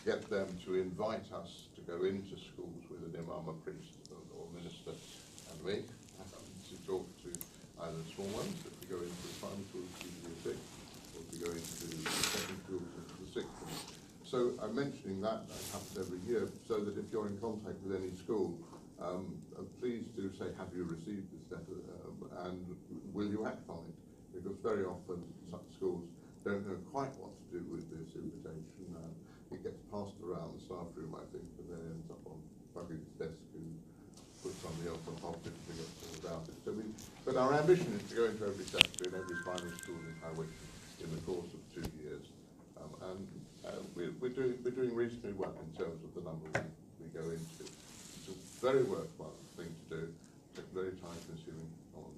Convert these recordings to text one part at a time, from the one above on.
get them to invite us to go into schools with an imam, a priest, or minister, and me, to talk to either small ones, if we go into the primary schools, usually a sixth, or if we go into the second schools, into the sixth. So I'm mentioning that happens every year, so that if you're in contact with any school, please do say, have you received this letter, and will you act on it? Because very often such schools don't know quite what to do with this invitation. It gets passed around the staff room, I think, and then ends up on Bucky's desk, who puts somebody else on top of it and forgets all about it. So but our ambition is to go into every secondary and every primary school in Wycombe in the course of 2 years. We're doing reasonably well in terms of the number we go into. It's a very worthwhile thing to do. It's very time-consuming on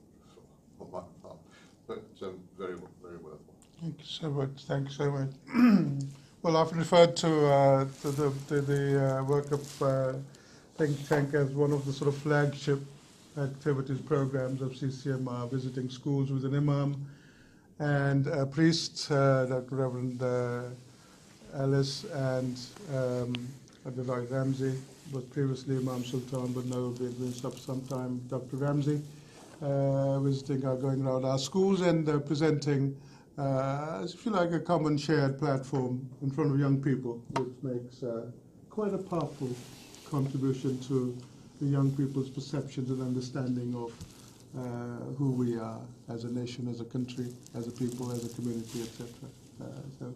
my part, but very worthwhile. Thank you so much. Thank you so much. Well, I've referred to the work of Think Tank as one of the sort of flagship activities, programs of CCMR, visiting schools with an imam and a priest, Dr. Reverend Ellis, and Dr. Ramsey was previously Imam Sultan, but now we've been some time, Dr. Ramsey, visiting, going around our schools and presenting, if you like, a common shared platform in front of young people, which makes quite a powerful contribution to the young people's perceptions and understanding of who we are as a nation, as a country, as a people, as a community, etc. So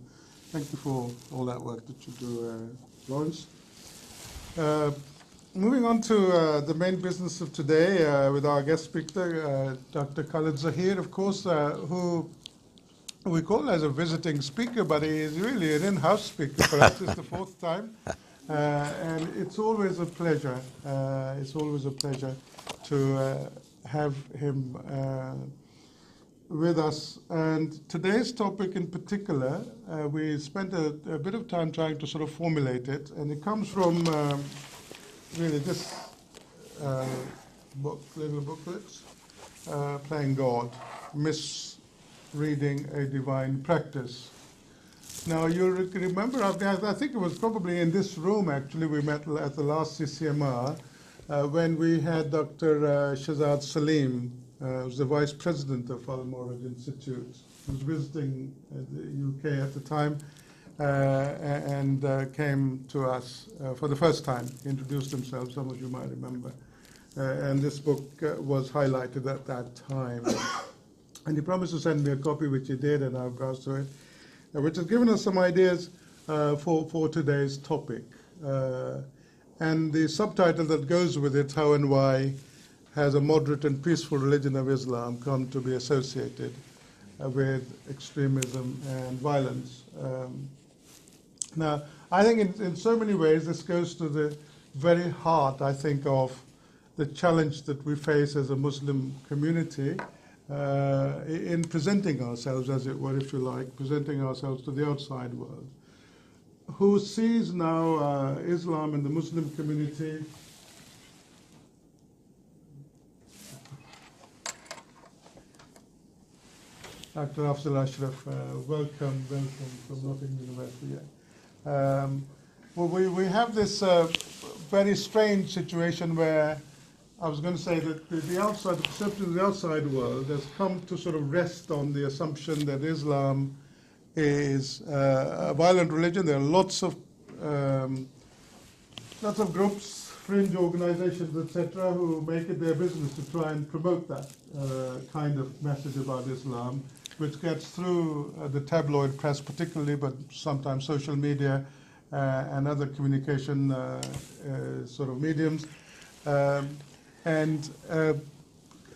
thank you for all that work that you do, Lawrence. Moving on to the main business of today with our guest speaker, Dr. Khalid Zaheer, of course, who we call as a visiting speaker, but he is really an in-house speaker for us. It's the fourth time. And it's always a pleasure. It's always a pleasure to have him with us. And today's topic in particular, we spent a bit of time trying to sort of formulate it, and it comes from really this little booklets, Playing God, Misreading a Divine Practice. Now, you remember, I think it was probably in this room, actually, we met at the last CCMR, when we had Dr. Shahzad Salim, who was the Vice President of Al-Mawrid Institute, who was visiting the UK at the time, and came to us for the first time, introduced himself, some of you might remember. And this book was highlighted at that time. And he promised to send me a copy, which he did, and I've browsed through it, which has given us some ideas for today's topic. And the subtitle that goes with it, How and Why Has a Moderate and Peaceful Religion of Islam Come to be Associated with Extremism and Violence? Now, I think in so many ways this goes to the very heart, I think, of the challenge that we face as a Muslim community in presenting ourselves, as it were, if you like, presenting ourselves to the outside world, who sees now Islam and the Muslim community Dr. Afzal Ashraf, welcome from Nottingham University. Well, we have this very strange situation where I was going to say that the perception of the outside world has come to sort of rest on the assumption that Islam is a violent religion. There are lots of groups, fringe organizations, etc., who make it their business to try and promote that kind of message about Islam, which gets through the tabloid press particularly, but sometimes social media and other communication sort of mediums. And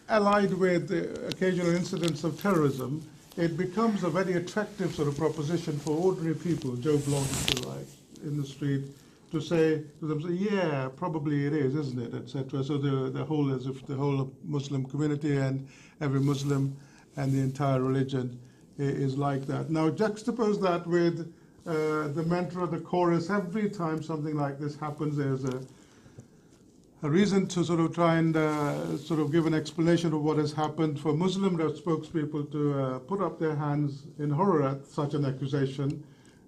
allied with the occasional incidents of terrorism, it becomes a very attractive sort of proposition for ordinary people, Joe Blogg, if you like, in the street, to say to them, yeah, probably it is, isn't it, etc. So the whole, as if the whole Muslim community and every Muslim and the entire religion is like that. Now juxtapose that with the mantra, the chorus. Every time something like this happens, there's a reason to sort of try and sort of give an explanation of what has happened, for Muslim spokespeople to put up their hands in horror at such an accusation,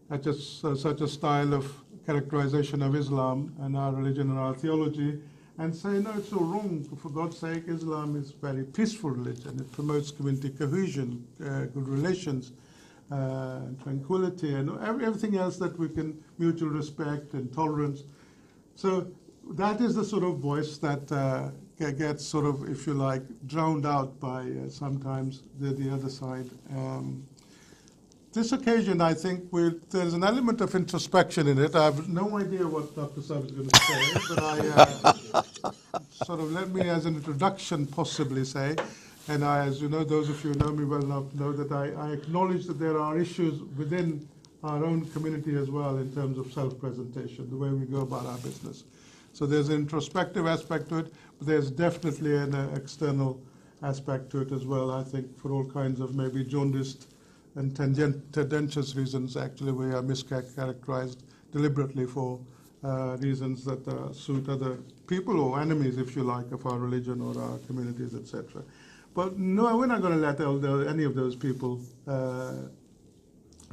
at just such a style of characterization of Islam and our religion and our theology, and say, no, it's so wrong. For God's sake, Islam is a very peaceful religion. It promotes community cohesion, good relations, tranquility, and everything else that we can, mutual respect and tolerance. So that is the sort of voice that gets sort of, if you like, drowned out by sometimes the other side. This occasion, I think, there's an element of introspection in it. I have no idea what Dr. Saab is going to say, but I sort of let me, as an introduction, possibly say, and as you know, those of you who know me well enough know that I acknowledge that there are issues within our own community as well in terms of self-presentation, the way we go about our business. So there's an introspective aspect to it, but there's definitely an external aspect to it as well, I think, for all kinds of maybe jaundiced and tendentious reasons. Actually, we are mischaracterized deliberately for reasons that suit other people or enemies, if you like, of our religion or our communities, etc. But no, we're not going to let any of those people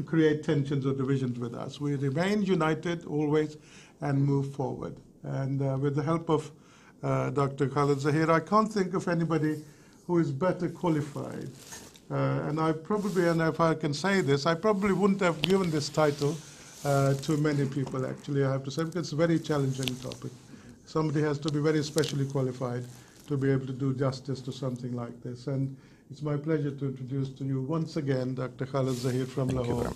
create tensions or divisions with us. We remain united always and move forward. And with the help of Dr. Khalid Zaheer, I can't think of anybody who is better qualified. And if I can say this, I probably wouldn't have given this title to many people, actually, I have to say, because it's a very challenging topic. Somebody has to be very specially qualified to be able to do justice to something like this. And it's my pleasure to introduce to you once again Dr. Khalid Zaheer from Lahore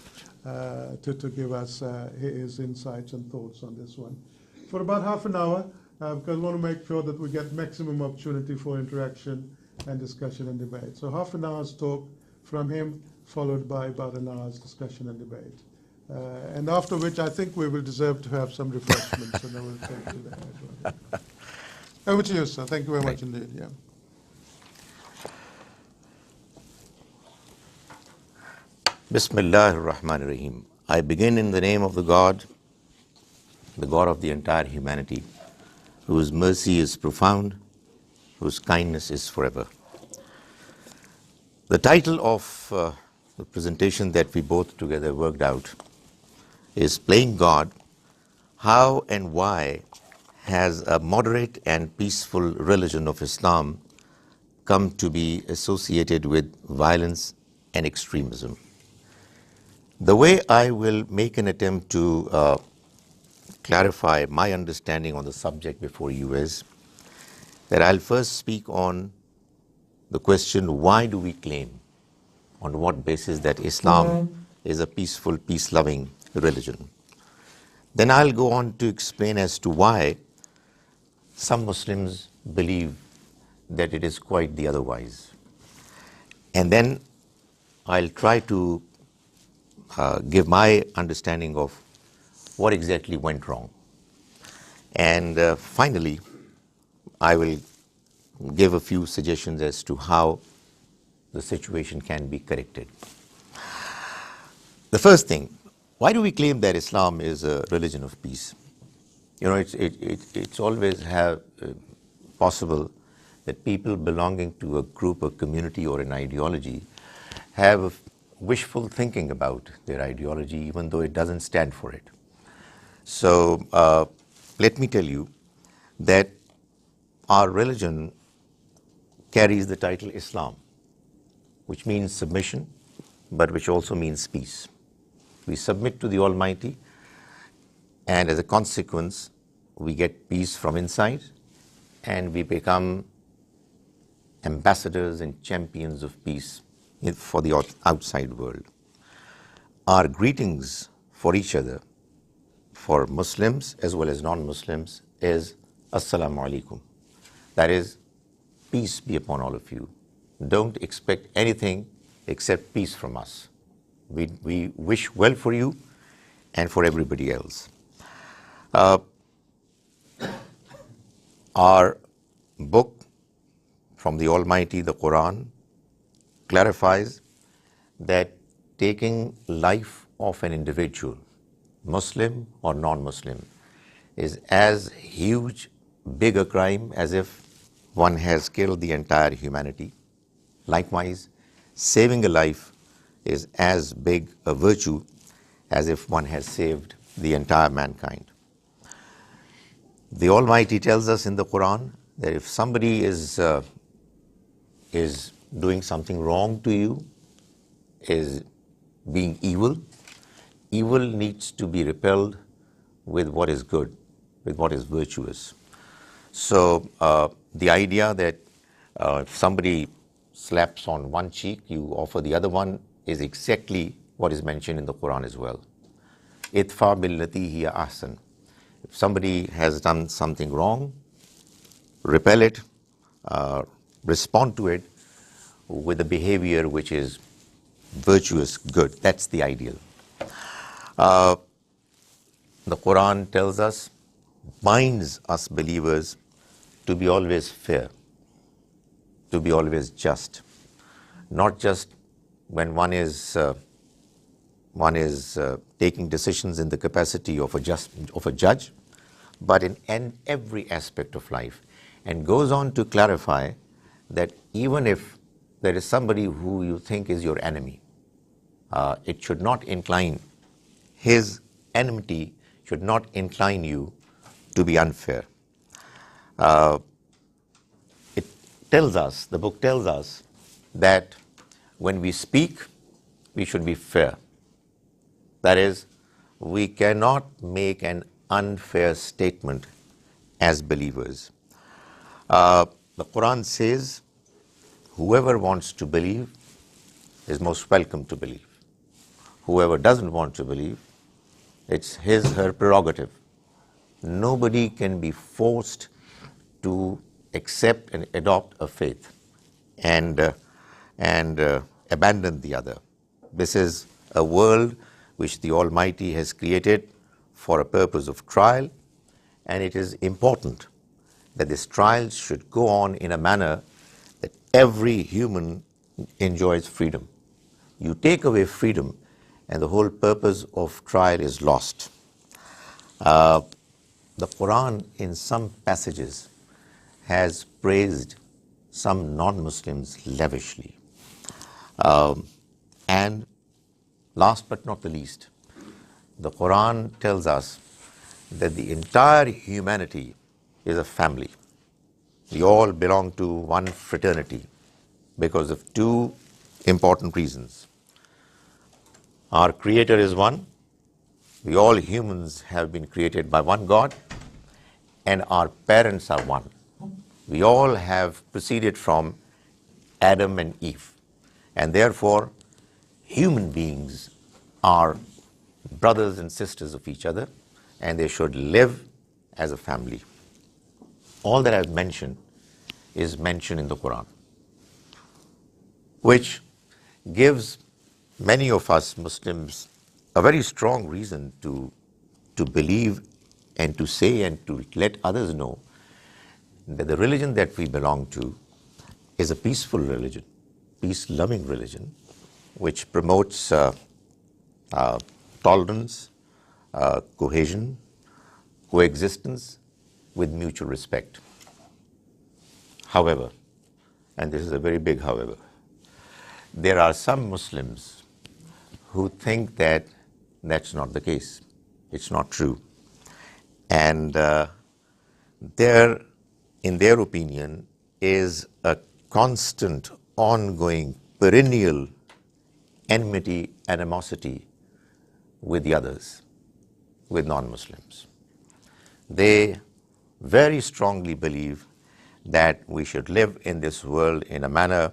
to give us his insights and thoughts on this one. For about half an hour, because I want to make sure that we get maximum opportunity for interaction and discussion and debate. So half an hour's talk from him, followed by about an hour's discussion and debate. And after which I think we will deserve to have some refreshments, and I will take to that as well. Over to you, sir. Thank you very much indeed. Yeah. Bismillah ar-Rahman ar-Rahim. I begin in the name of the God of the entire humanity, whose mercy is profound, whose kindness is forever. The title of the presentation that we both together worked out is Playing God, How and Why Has a Moderate and Peaceful Religion of Islam Come to be Associated with Violence and Extremism? The way I will make an attempt to clarify my understanding on the subject before you is that I'll first speak on the question, why do we claim, on what basis, that Islam is a peaceful, peace-loving religion? Then I'll go on to explain as to why some Muslims believe that it is quite the otherwise. And then I'll try to give my understanding of what exactly went wrong. And finally, I will give a few suggestions as to how the situation can be corrected. The first thing, why do we claim that Islam is a religion of peace? You know, it's always possible that people belonging to a group, a community, or an ideology have wishful thinking about their ideology, even though it doesn't stand for it. So let me tell you that our religion carries the title Islam, which means submission, but which also means peace. We submit to the Almighty, and as a consequence, we get peace from inside, and we become ambassadors and champions of peace for the outside world. Our greetings for each other, for Muslims as well as non-Muslims, is Assalamu alaikum. That is, peace be upon all of you. Don't expect anything except peace from us. We wish well for you and for everybody else. Our book from the Almighty, the Quran, clarifies that taking life of an individual, Muslim or non-Muslim, is as huge, big a crime as if one has killed the entire humanity. Likewise, saving a life is as big a virtue as if one has saved the entire mankind. The Almighty tells us in the Quran that if somebody is doing something wrong to you, is being evil, evil needs to be repelled with what is good, with what is virtuous. So the idea that if somebody slaps on one cheek, you offer the other one, is exactly what is mentioned in the Quran as well. Idfa billati hiya ahsan. If somebody has done something wrong, repel it, respond to it with a behavior which is virtuous, good. That's the ideal. The Quran tells us, binds us believers to be always fair, to be always just, not just when one is taking decisions in the capacity of a judge, but in every aspect of life, and goes on to clarify that even if there is somebody who you think is your enemy, it should not incline, his enmity should not incline you to be unfair. It tells us, the book tells us, that when we speak, we should be fair. That is, we cannot make an unfair statement as believers. The Quran says, whoever wants to believe is most welcome to believe. Whoever doesn't want to believe, it's his, her prerogative. Nobody can be forced to accept and adopt a faith and abandon the other. This is a world which the Almighty has created for a purpose of trial, and it is important that this trial should go on in a manner that every human enjoys freedom. You take away freedom, and the whole purpose of trial is lost. The Quran, in some passages, has praised some non-Muslims lavishly. And last but not the least, the Quran tells us that the entire humanity is a family. We all belong to one fraternity because of two important reasons. Our Creator is one. We all humans have been created by one God, and our parents are one. We all have proceeded from Adam and Eve, and therefore human beings are brothers and sisters of each other, and they should live as a family. All that I've mentioned is mentioned in the Quran, which gives many of us Muslims a very strong reason to believe and to say and to let others know that the religion that we belong to is a peaceful religion, peace-loving religion, which promotes tolerance, cohesion, coexistence with mutual respect. However, and this is a very big however, there are some Muslims who think that that's not the case. It's not true. And there, in their opinion, is a constant, ongoing, perennial enmity, animosity with the others, with non-Muslims. They very strongly believe that we should live in this world in a manner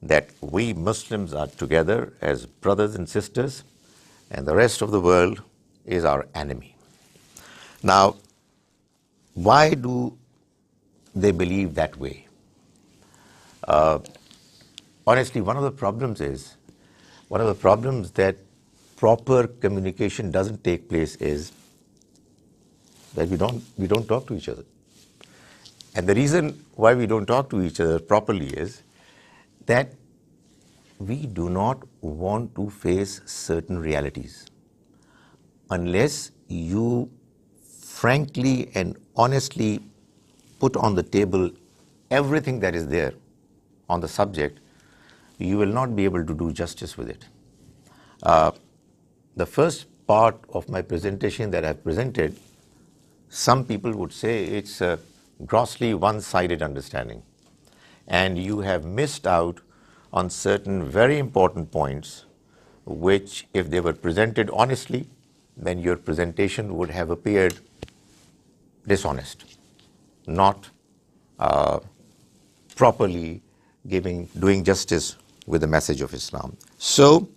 that we Muslims are together as brothers and sisters, and the rest of the world is our enemy. Now, why do they believe that way? Honestly, one of the problems that proper communication doesn't take place is that we don't talk to each other. And the reason why we don't talk to each other properly is that we do not want to face certain realities. Unless you frankly and honestly put on the table everything that is there on the subject, you will not be able to do justice with it. The first part of my presentation that I've presented, some people would say it's a grossly one-sided understanding. And you have missed out on certain very important points which, if they were presented honestly, then your presentation would have appeared dishonest, not properly doing justice with the message of Islam. So,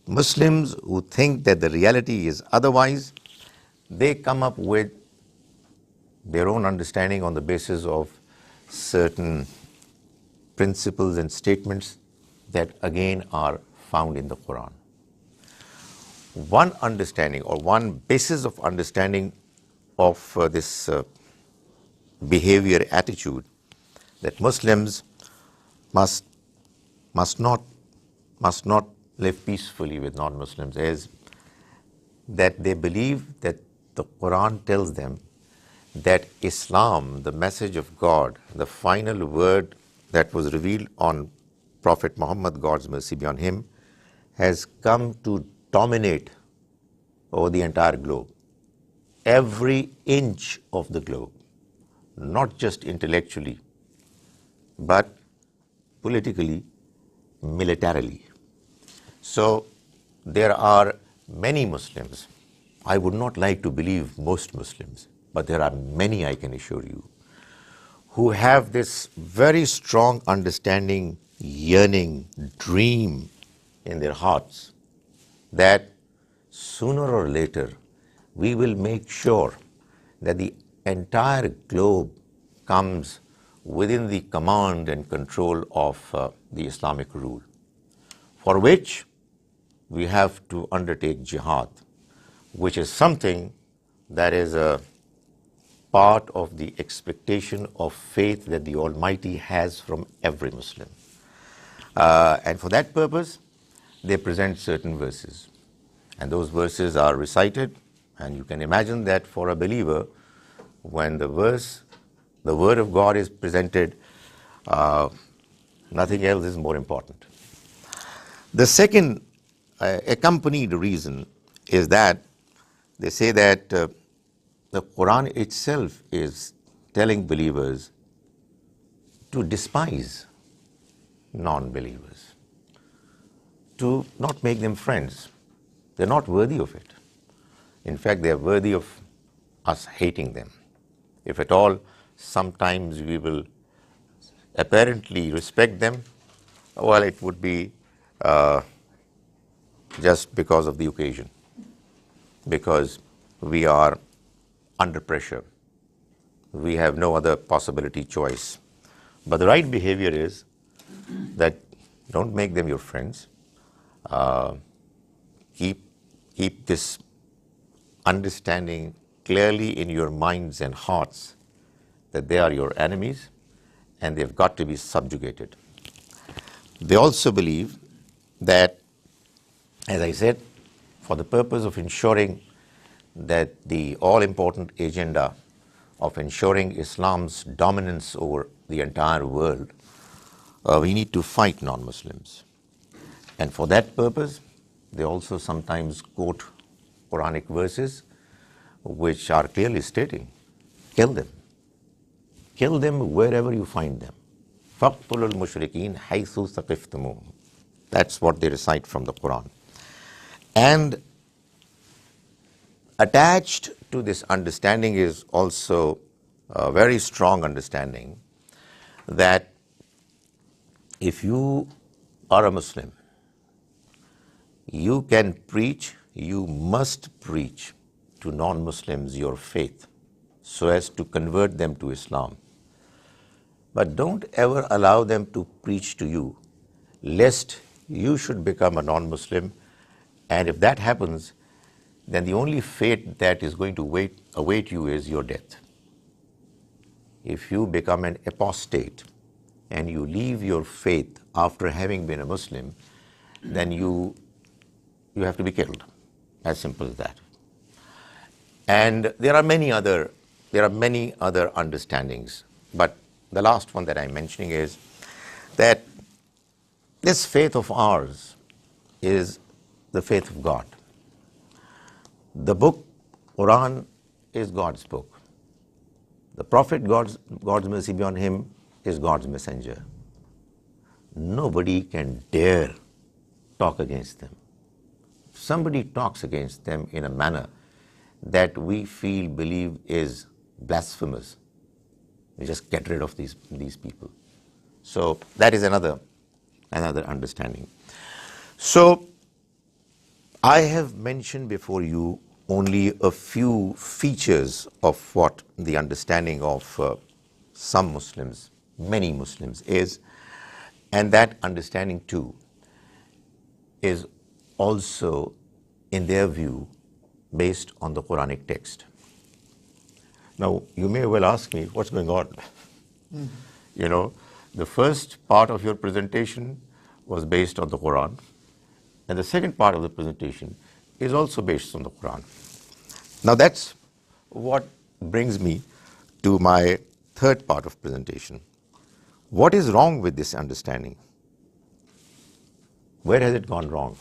Muslims who think that the reality is otherwise, they come up with their own understanding on the basis of certain principles and statements that again are found in the Quran. One understanding or one basis of understanding of this behavior attitude that Muslims must not live peacefully with non-Muslims is that they believe that the Quran tells them that Islam, the message of God, the final word that was revealed on Prophet Muhammad, God's mercy be on him, has come to dominate over the entire globe. Every inch of the globe, not just intellectually, but politically, militarily. So there are many Muslims, I would not like to believe most Muslims, but there are many, I can assure you, who have this very strong understanding, yearning, dream in their hearts that sooner or later we will make sure that the entire globe comes within the command and control of the Islamic rule, for which we have to undertake jihad, which is something that is a part of the expectation of faith that the Almighty has from every Muslim. And for that purpose, they present certain verses. And those verses are recited, and you can imagine that for a believer, when the word of God is presented, nothing else is more important. The second accompanied reason is that they say that the Quran itself is telling believers to despise non-believers, to not make them friends. They're not worthy of it. In fact, they're worthy of us hating them. If at all, sometimes we will apparently respect them, well, it would be just because of the occasion, because we are under pressure. We have no other possibility choice. But the right behavior is that don't make them your friends. Keep this understanding clearly in your minds and hearts that they are your enemies and they've got to be subjugated. They also believe that, as I said, for the purpose of ensuring that the all-important agenda of ensuring Islam's dominance over the entire world, we need to fight non-Muslims. And for that purpose, they also sometimes quote Quranic verses which are clearly stating, kill them. Kill them wherever you find them. فَاقْتُلُوا الْمُشْرِكِينَ حَيْثُ ثَقِفْتُمُوهُمْ. That's what they recite from the Quran. And attached to this understanding is also a very strong understanding that if you are a Muslim, you can preach, you must preach to non-Muslims your faith so as to convert them to Islam. But don't ever allow them to preach to you, lest you should become a non-Muslim, and if that happens, then the only fate that is going to await you is your death. If you become an apostate and you leave your faith after having been a Muslim, then you have to be killed. As simple as that. And there are many other understandings, but the last one that I'm mentioning is that this faith of ours is the faith of God. The book, Quran, is God's book. The Prophet, God's mercy be on him, is God's messenger. Nobody can dare talk against them. If somebody talks against them in a manner that we believe is blasphemous, we just get rid of these people. So that is another understanding. So I have mentioned before you only a few features of what the understanding of some Muslims, many Muslims is, and that understanding too is also, in their view, based on the Quranic text. Now, you may well ask me, what's going on? You know, the first part of your presentation was based on the Quran, and the second part of the presentation is also based on the Quran. Now, that's what brings me to my third part of presentation. What is wrong with this understanding? Where has it gone wrong?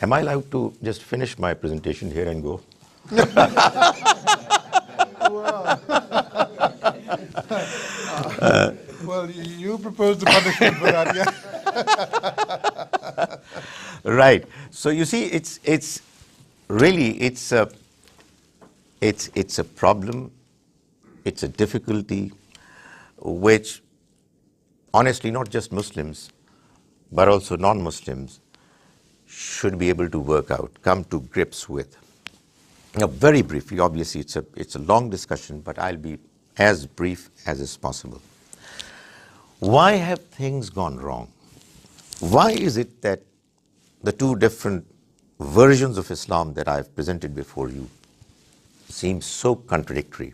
Am I allowed to just finish my presentation here and go? Well, you proposed the punishment for that, yeah? Right. So you see, it's really a problem, it's a difficulty which honestly not just Muslims but also non-Muslims should be able to work out, come to grips with. Now, very briefly, obviously it's a long discussion, but I'll be as brief as is possible. Why have things gone wrong? Why is it that the two different versions of Islam that I've presented before you seem so contradictory?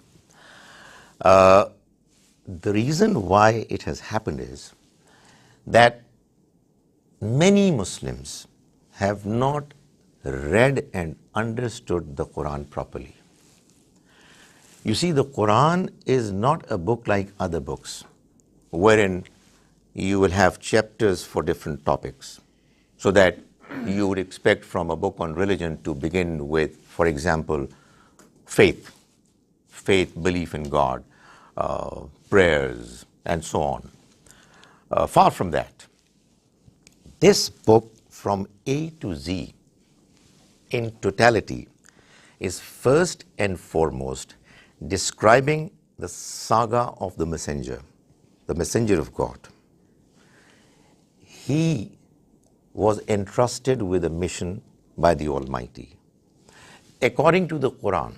The reason why it has happened is that many Muslims have not read and understood the Quran properly. You see, the Quran is not a book like other books, wherein you will have chapters for different topics, so that you would expect from a book on religion to begin with, for example, faith, belief in God, prayers, and so on. Far from that. This book, from A to Z, in totality, is first and foremost describing the saga of the messenger of God. He was entrusted with a mission by the Almighty. According to the Quran,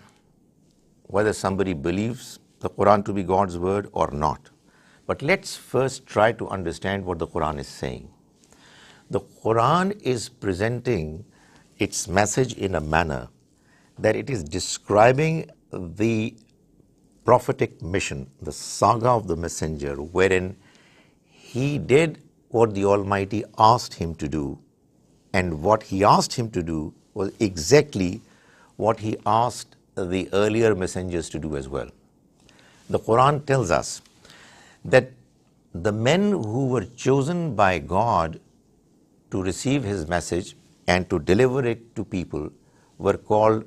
whether somebody believes the Quran to be God's word or not, but let's first try to understand what the Quran is saying. The Quran is presenting its message in a manner that it is describing the prophetic mission, the saga of the messenger, wherein he did what the Almighty asked him to do, and what he asked him to do was exactly what he asked the earlier messengers to do as well. The Quran tells us that the men who were chosen by God to receive his message and to deliver it to people were called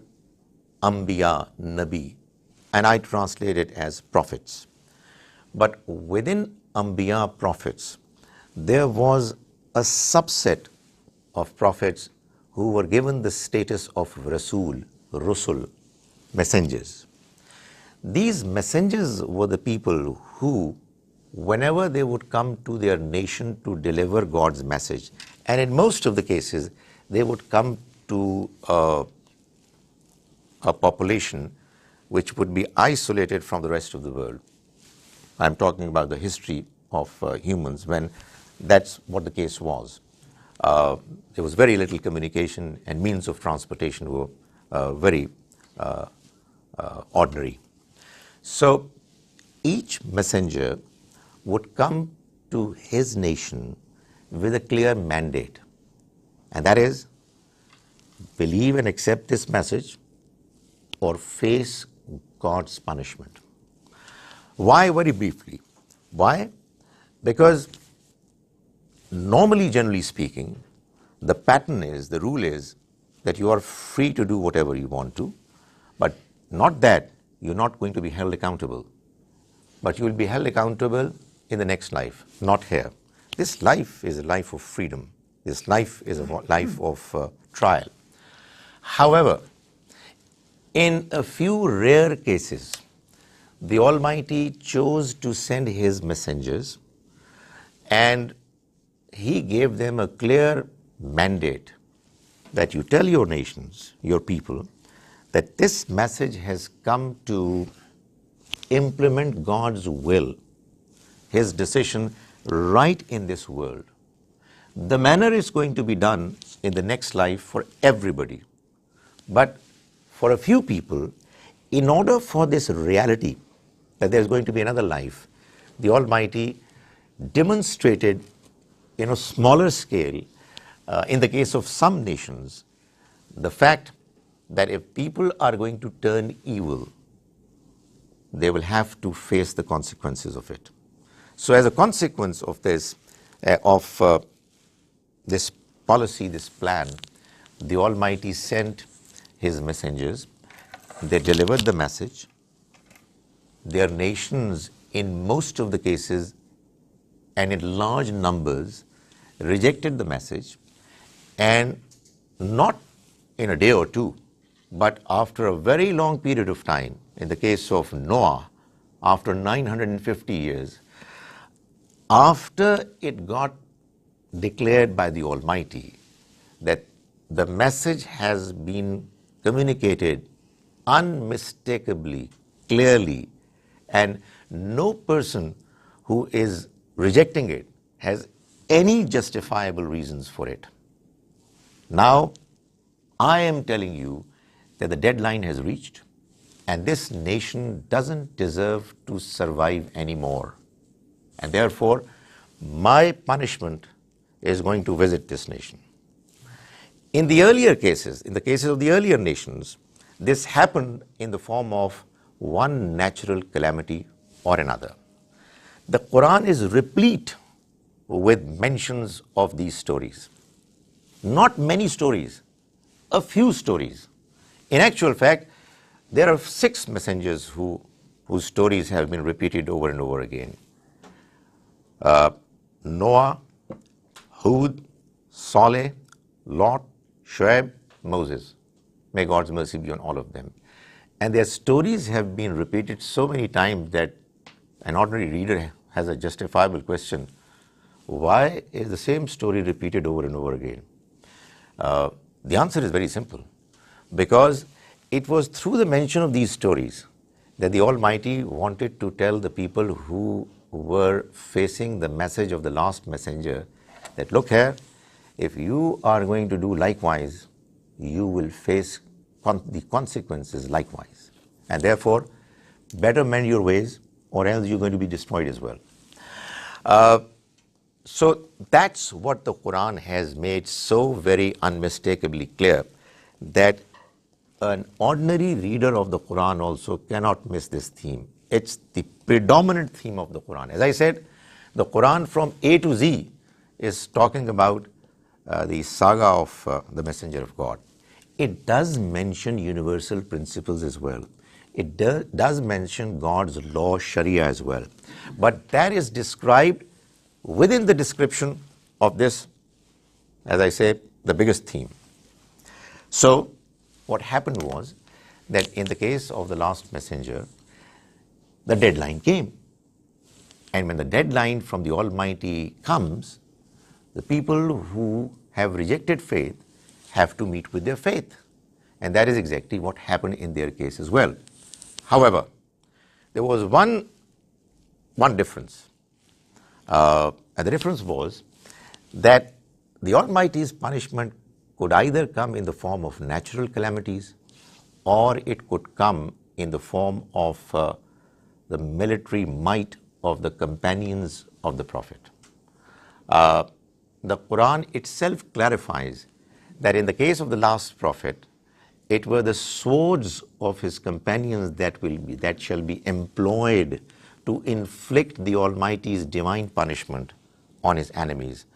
Anbiya, Nabi, and I translate it as prophets. But within Anbiya, prophets, there was a subset of prophets who were given the status of Rasul, Rusul, messengers. These messengers were the people who, whenever they would come to their nation to deliver God's message, and in most of the cases, they would come to a population which would be isolated from the rest of the world. I'm talking about the history of humans when that's what the case was. There was very little communication, and means of transportation were very ordinary. So each messenger would come to his nation with a clear mandate, and that is, believe and accept this message or face God's punishment. Why? Very briefly. Why? Because normally, generally speaking, the pattern is, the rule is, that you are free to do whatever you want to, but not that you're not going to be held accountable. But you will be held accountable in the next life, not here. This life is a life of freedom. This life is a life of trial. However, in a few rare cases, the Almighty chose to send His messengers, and He gave them a clear mandate that you tell your nations, your people, that this message has come to implement God's will, His decision right in this world. The manner is going to be done in the next life for everybody. But for a few people, in order for this reality that there's going to be another life, the Almighty demonstrated in a smaller scale, in the case of some nations, the fact that if people are going to turn evil, they will have to face the consequences of it. So as a consequence of this, this policy, this plan, the Almighty sent His messengers. They delivered the message. Their nations, in most of the cases and in large numbers, rejected the message, and not in a day or two, but after a very long period of time. In the case of Noah, after 950 years, after it got declared by the Almighty that the message has been communicated unmistakably, clearly, and no person who is rejecting it has any justifiable reasons for it. Now, I am telling you that the deadline has reached, and this nation doesn't deserve to survive anymore. And therefore, my punishment is going to visit this nation. In the earlier cases, in the cases of the earlier nations, this happened in the form of one natural calamity or another. The Quran is replete with mentions of these stories. Not many stories, a few stories. In actual fact, there are 6 messengers whose stories have been repeated over and over again. Noah, Hud, Saleh, Lot, Shuaib, Moses. May God's mercy be on all of them. And their stories have been repeated so many times that an ordinary reader has a justifiable question. Why is the same story repeated over and over again? The answer is very simple. Because it was through the mention of these stories that the Almighty wanted to tell the people who were facing the message of the last messenger that, look here, if you are going to do likewise, you will face the consequences likewise. And therefore, better mend your ways, or else you're going to be destroyed as well. So that's what the Quran has made so very unmistakably clear, that an ordinary reader of the Quran also cannot miss this theme. It's the predominant theme of the Quran. As I said, the Quran from A to Z is talking about the saga of the Messenger of God. It does mention universal principles as well. It does mention God's law, Sharia as well. But that is described within the description of this, as I say, the biggest theme. So what happened was that in the case of the last messenger, the deadline came. And when the deadline from the Almighty comes, the people who have rejected faith have to meet with their faith. And that is exactly what happened in their case as well. However, there was one difference. And the difference was that the Almighty's punishment could either come in the form of natural calamities, or it could come in the form of the military might of the companions of the Prophet. The Quran itself clarifies that in the case of the last Prophet, it were the swords of his companions that shall be employed to inflict the Almighty's divine punishment on his enemies.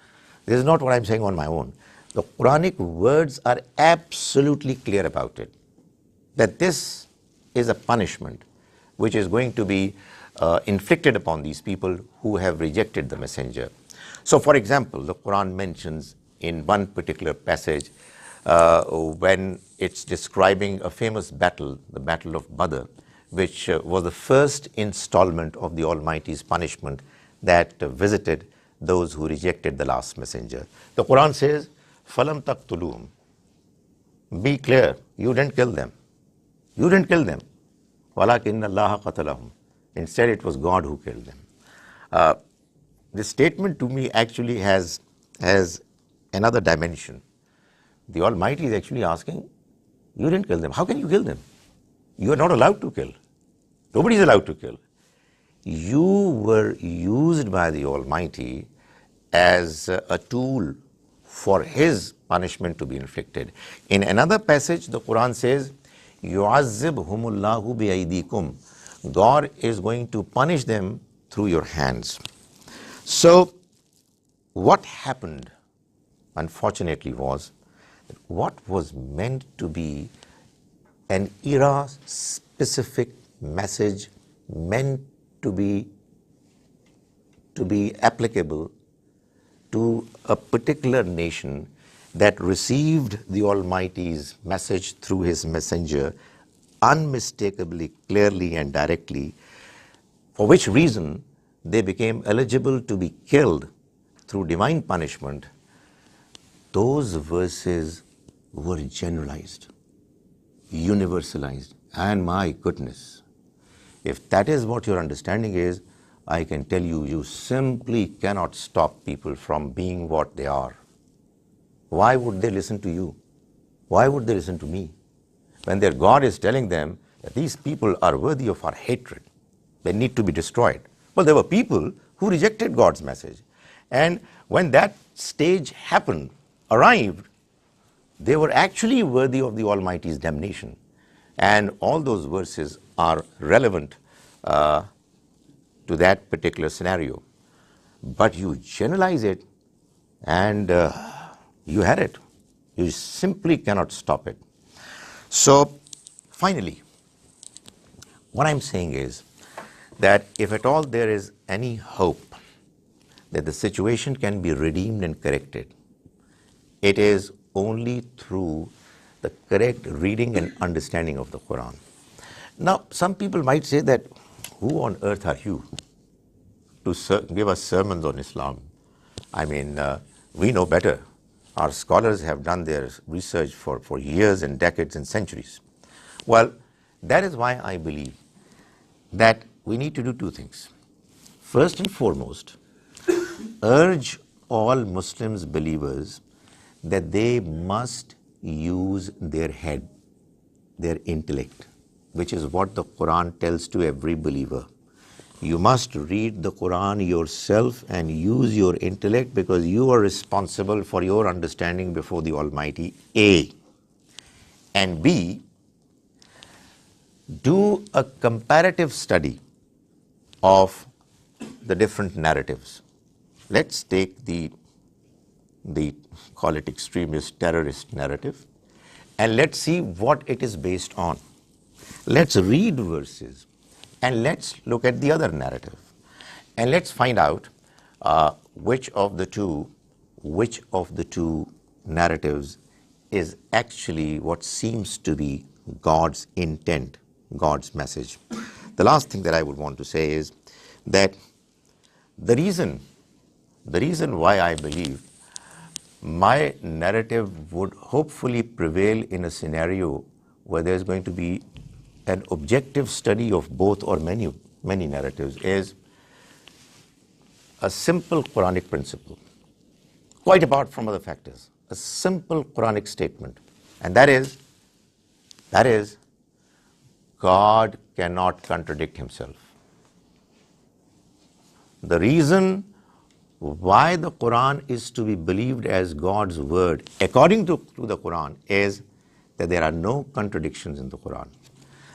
This is not what I'm saying on my own. The Quranic words are absolutely clear about it, that this is a punishment which is going to be inflicted upon these people who have rejected the messenger. So, for example, the Quran mentions in one particular passage when it's describing a famous battle, the Battle of Badr, which was the first installment of the Almighty's punishment that visited those who rejected the last messenger. The Quran says, "Falam taqtuluhum." Be clear, you didn't kill them. You didn't kill them. "Walakinna Allaha qatalahum." Instead, it was God who killed them. This statement to me actually has another dimension. The Almighty is actually asking, you didn't kill them. How can you kill them? You are not allowed to kill. Nobody is allowed to kill. You were used by the Almighty as a tool for His punishment to be inflicted. In another passage, the Quran says, "Yu'azzibhumullahu bi'aydikum." God is going to punish them through your hands. So, what happened, unfortunately, was that what was meant to be an era-specific message, meant to be applicable to a particular nation that received the Almighty's message through His messenger unmistakably, clearly and directly, for which reason they became eligible to be killed through divine punishment. Those verses were generalized, universalized, and my goodness, if that is what your understanding is, I can tell you, you simply cannot stop people from being what they are. Why would they listen to you? Why would they listen to me? When their God is telling them that these people are worthy of our hatred, they need to be destroyed. Well, there were people who rejected God's message. And when that stage happened, arrived, they were actually worthy of the Almighty's damnation. And all those verses are relevant to that particular scenario. But you generalize it and you had it. You simply cannot stop it. So, finally, what I'm saying is that if at all there is any hope that the situation can be redeemed and corrected, it is only through the correct reading and understanding of the Quran. Now, some people might say that, who on earth are you to give us sermons on Islam? I mean, we know better. Our scholars have done their research for years and decades and centuries. Well, that is why I believe that we need to do two things. First and foremost, urge all Muslims, believers, that they must use their head, their intellect, which is what the Quran tells to every believer. You must read the Quran yourself and use your intellect, because you are responsible for your understanding before the Almighty, A. And B, do a comparative study of the different narratives. Let's take the call it extremist terrorist narrative, and let's see what it is based on. Let's read verses and let's look at the other narrative, and let's find out which of the two narratives is actually what seems to be God's intent, God's message. The last thing that I would want to say is that the reason why I believe my narrative would hopefully prevail in a scenario where there's going to be an objective study of both or many narratives is a simple Quranic principle, quite apart from other factors. A simple Quranic statement, and that is God cannot contradict Himself. The reason why the Quran is to be believed as God's word, according to the Quran, is that there are no contradictions in the Quran.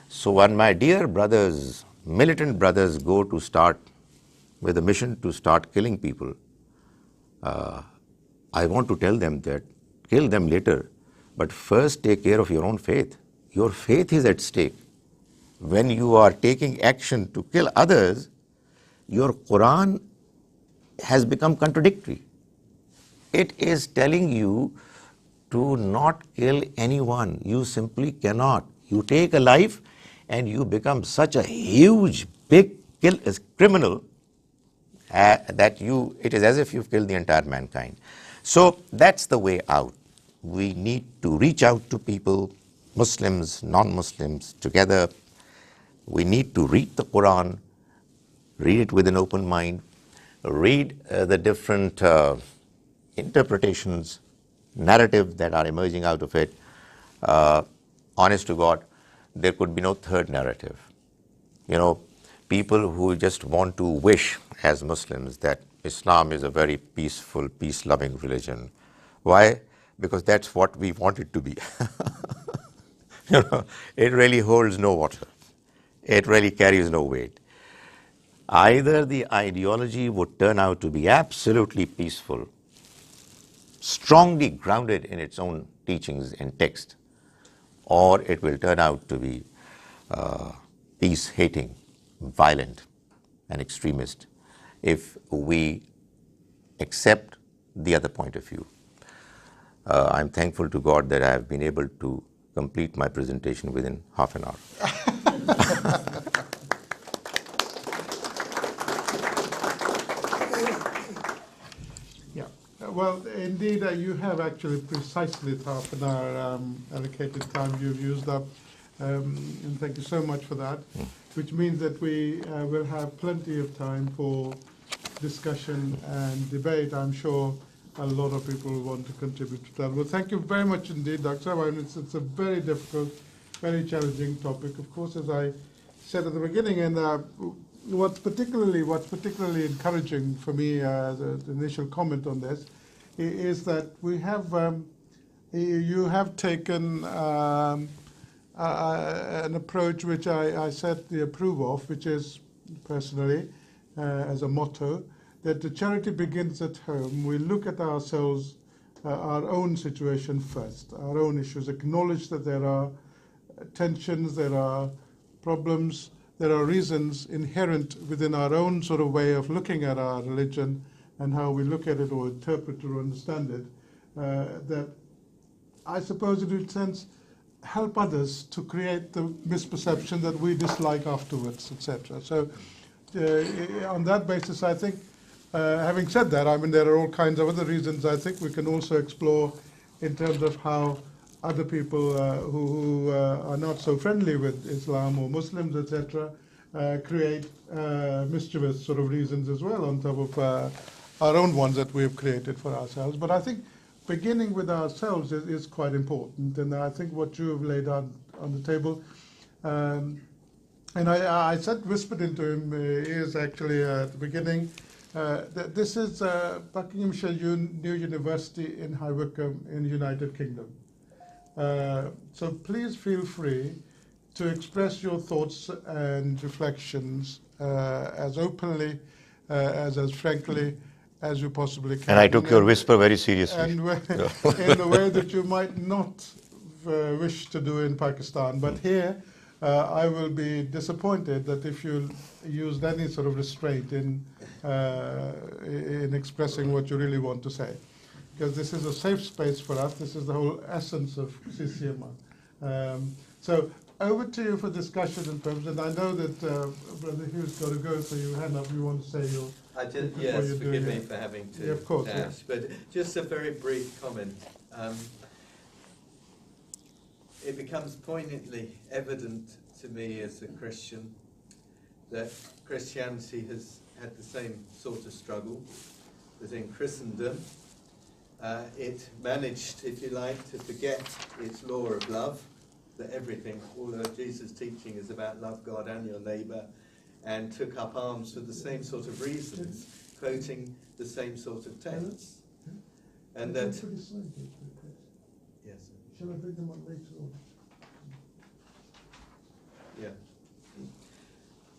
So when my dear brothers, militant brothers, go to start with a mission to start killing people, I want to tell them that kill them later, but first take care of your own faith. Your faith is at stake. When you are taking action to kill others, your Quran has become contradictory. It is telling you to not kill anyone. You simply cannot. You take a life and you become such a huge, big criminal that it is as if you've killed the entire mankind. So that's the way out. We need to reach out to people, Muslims, non-Muslims, together. We need to read the Quran, read it with an open mind, read the different interpretations, narratives that are emerging out of it. Honest to God, there could be no third narrative. People who just want to wish as Muslims that Islam is a very peaceful, peace-loving religion. Why? Because that's what we want it to be. It really holds no water. It really carries no weight. Either the ideology would turn out to be absolutely peaceful, strongly grounded in its own teachings and text, or it will turn out to be peace-hating, violent, and extremist if we accept the other point of view. I'm thankful to God that I have been able to complete my presentation within half an hour. Yeah, well, indeed, you have actually precisely half an hour allocated time you've used up, and thank you so much for that, which means that we will have plenty of time for discussion and debate. I'm sure a lot of people want to contribute to that. Well, thank you very much indeed, Dr. I mean, it's a very difficult, very challenging topic, of course, as I said at the beginning. And what's particularly encouraging for me as an initial comment on this is that we have you have taken an approach which I certainly approve of, which is personally as a motto, that the charity begins at home. We look at ourselves, our own situation first, our own issues, acknowledge that there are tensions, there are problems, there are reasons inherent within our own sort of way of looking at our religion and how we look at it or interpret or understand it, that I suppose in a sense help others to create the misperception that we dislike afterwards, etc. So on that basis, I think, having said that, I mean, there are all kinds of other reasons I think we can also explore in terms of how other people who are not so friendly with Islam or Muslims, etc., create mischievous sort of reasons as well on top of our own ones that we've created for ourselves. But I think beginning with ourselves is quite important, and I think what you have laid out on the table, and I whispered into him ears actually at the beginning, that this is Buckinghamshire New University in High Wycombe in the United Kingdom. So please feel free to express your thoughts and reflections as openly, as frankly as you possibly can. And I took your whisper very seriously. And in the way that you might not wish to do in Pakistan. But here, I will be disappointed that if you used any sort of restraint in expressing what you really want to say. Because this is a safe space for us. This is the whole essence of CCMR. So over to you for discussion and purpose. And I know that Brother Hugh's got to go, so you hand up. You want to say your... Yes, forgive me for having to yeah, of course, dash, yeah. but just a very brief comment. It becomes poignantly evident to me as a Christian that Christianity has had the same sort of struggle within Christendom. It managed, if you like, to forget its law of love, that everything, all of Jesus' teaching is about love God and your neighbour, and took up arms for the same sort of reasons, quoting the same sort of texts. And that... Yes. Shall I bring them on later on? Yeah.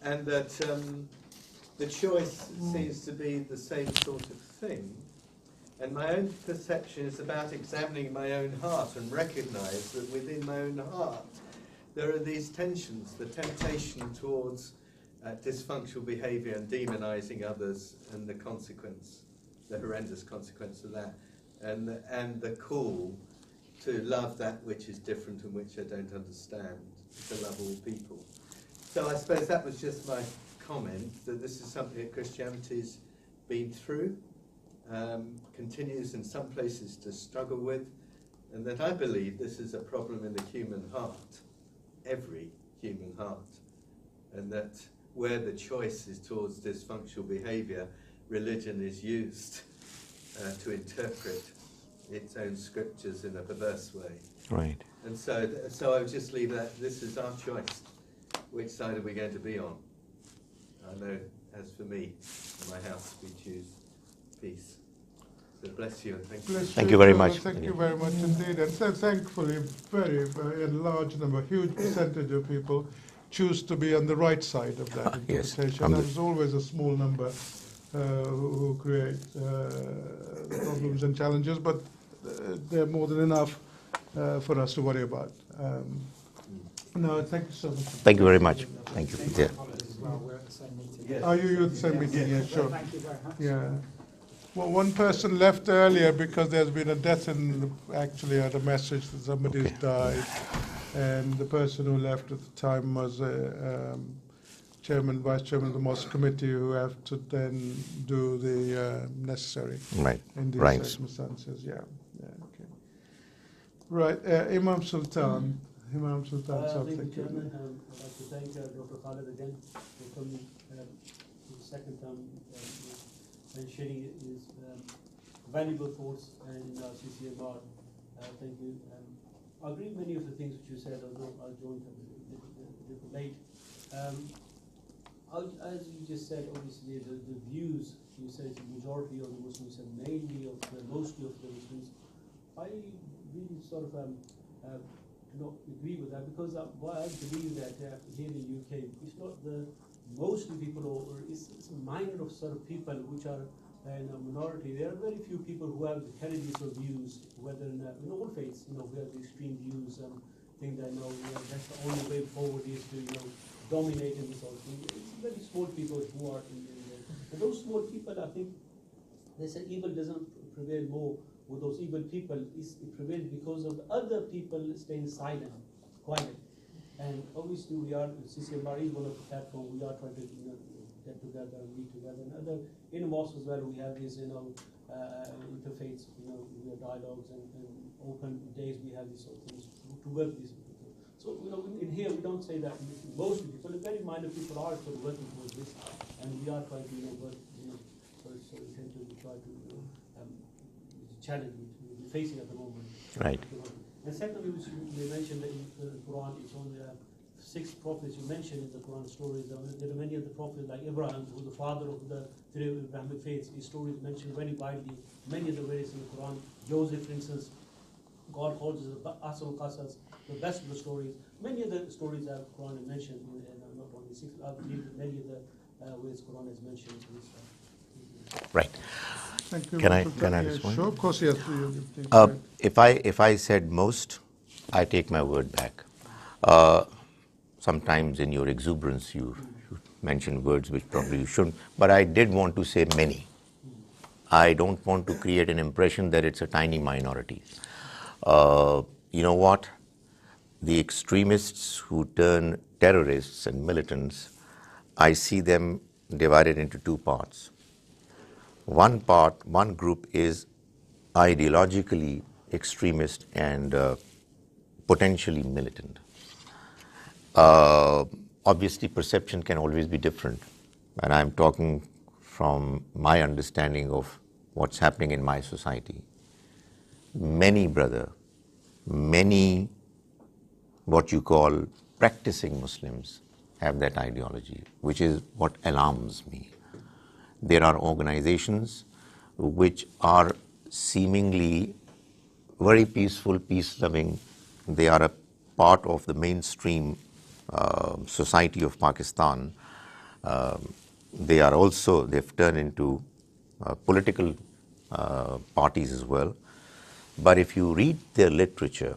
And that the choice seems to be the same sort of thing. And my own perception is about examining my own heart and recognise that within my own heart there are these tensions, the temptation towards dysfunctional behaviour and demonising others, and the consequence, the horrendous consequence of that, and the call to love that which is different and which I don't understand, to love all people. So I suppose that was just my comment, that this is something that Christianity's been through, continues in some places to struggle with, and that I believe this is a problem in the human heart, every human heart, and that where the choice is towards dysfunctional behaviour, religion is used to interpret its own scriptures in a perverse way. Right. And so I would just leave that, this is our choice. Which side are we going to be on? I know, as for me, in my house, we choose peace. So bless you and thank you. Thank you very much. Thank you very much indeed. And so thankfully, a large number, huge percentage of people choose to be on the right side of that Yes, interpretation. There's always a small number who create problems and challenges, but they're more than enough for us to worry about. No, thank you so much. Thank you very much. Thank you. Yeah. We're at the same meeting. Yes. Are you at the same meeting? Yeah, sure. Thank you very much. Yeah. Well, one person left earlier because there's been a death actually had a message that somebody's died, and the person who left at the time was vice chairman of the mosque committee, who have to then do the necessary Right. in these Right. circumstances. Yeah. Okay. Right. Imam Sultan. Imam Sultan, Thank you, something. Chairman. I'd like to thank Dr. Khalid again for coming for the second time and sharing his valuable thoughts in our CCMR. Thank you. I agree with many of the things which you said, although I joined a little late. As you just said, obviously the views, you said the majority of the Muslims and mostly of the Muslims, I really sort of do not agree with that, because I believe that here in the UK, it's not the mostly people, or it's a minor of sort of people which are in a minority. There are very few people who have the heritages of views, whether in all faiths, who have the extreme views and think that that's the only way forward is to dominate in this whole thing. It's very small people who are in there. And those small people, I think, they say evil doesn't prevail more with those evil people. It prevails because of other people staying silent, quiet. And obviously we are, CCMR is one of the platforms, we are trying to get together and meet together. And other, in mosques as well, we have these, interfaiths, we have dialogues and open days, we have these sort of things to work with these people. So, in here we don't say that most people, very minor people are sort of working towards this, and we are trying to, work, so we tend to try to, challenge we're facing at the moment. Right. And secondly, you mentioned that in the Quran, it's only 6 prophets you mentioned in the Quran stories. There are many of the prophets like Abraham, who was the father of the 3 Abrahamic faiths. His stories mentioned very widely. Many of the various in the Quran. Joseph, for instance, God calls it the Asal Qasas, the best of the stories. Many of the stories that the Quran has mentioned, and not only 6, I believe that many of the ways Quran has mentioned. Right. Thank you. Can I Yeah, respond? sure, of course, yes. Please. If I said most, I take my word back. Sometimes in your exuberance you mention words which probably you shouldn't, but I did want to say many. I don't want to create an impression that it's a tiny minority. You know what? The extremists who turn terrorists and militants, I see them divided into 2 parts. One group is ideologically extremist and potentially militant. Obviously, perception can always be different, and I'm talking from my understanding of what's happening in my society. Many what you call practicing Muslims have that ideology, which is what alarms me. There are organizations which are seemingly very peaceful, peace-loving. They are a part of the mainstream society of Pakistan. They've turned into political parties as well. But if you read their literature,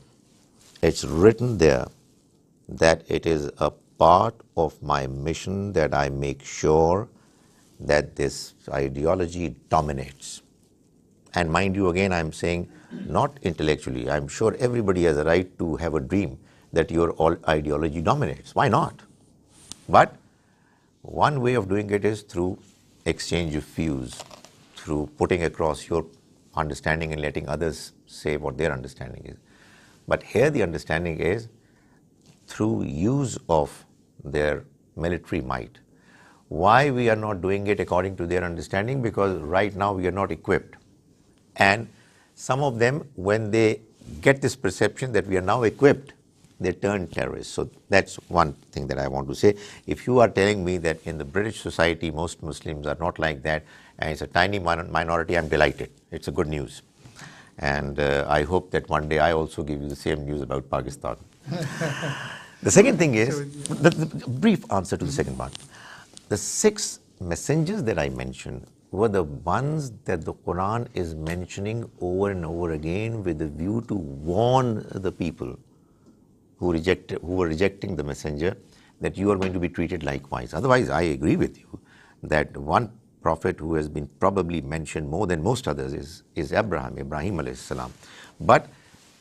it's written there that it is a part of my mission that I make sure that this ideology dominates. And mind you, again, I'm saying not intellectually. I'm sure everybody has a right to have a dream that your ideology dominates. Why not? But one way of doing it is through exchange of views, through putting across your understanding and letting others say what their understanding is. But here the understanding is through use of their military might. Why we are not doing it according to their understanding? Because right now we are not equipped. And some of them, when they get this perception that we are now equipped, they turn terrorists. So that's one thing that I want to say. If you are telling me that in the British society most Muslims are not like that, and it's a tiny minority, I'm delighted. It's a good news. And I hope that one day I also give you the same news about Pakistan. The second thing is, the brief answer to the second part. The 6 messengers that I mentioned were the ones that the Quran is mentioning over and over again with the view to warn the people who were rejecting the messenger that you are going to be treated likewise. Otherwise, I agree with you that one prophet who has been probably mentioned more than most others is Ibrahim alayhi salam. But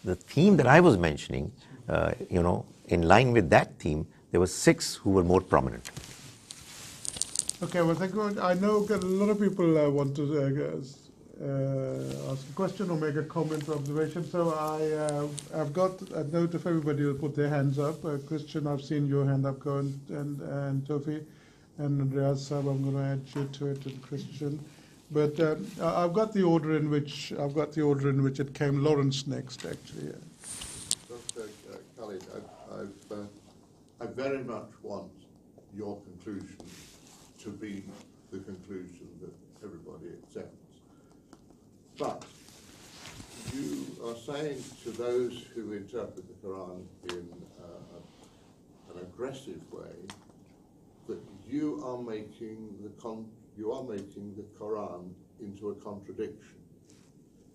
the theme that I was mentioning, in line with that theme, there were 6 who were more prominent. Okay, well, thank you. I know a lot of people want to ask a question or make a comment or observation. So I've got a note of everybody who put their hands up. Christian, I've seen your hand up go, and Tofi, and Andreas, I'm going to add you to it, and Christian. But I've got the order in which it came. Lawrence next, actually. Yeah. Dr. Khalid, I very much want your conclusion to be the conclusion that everybody accepts. But you are saying to those who interpret the Quran in an aggressive way that you are making the Quran into a contradiction.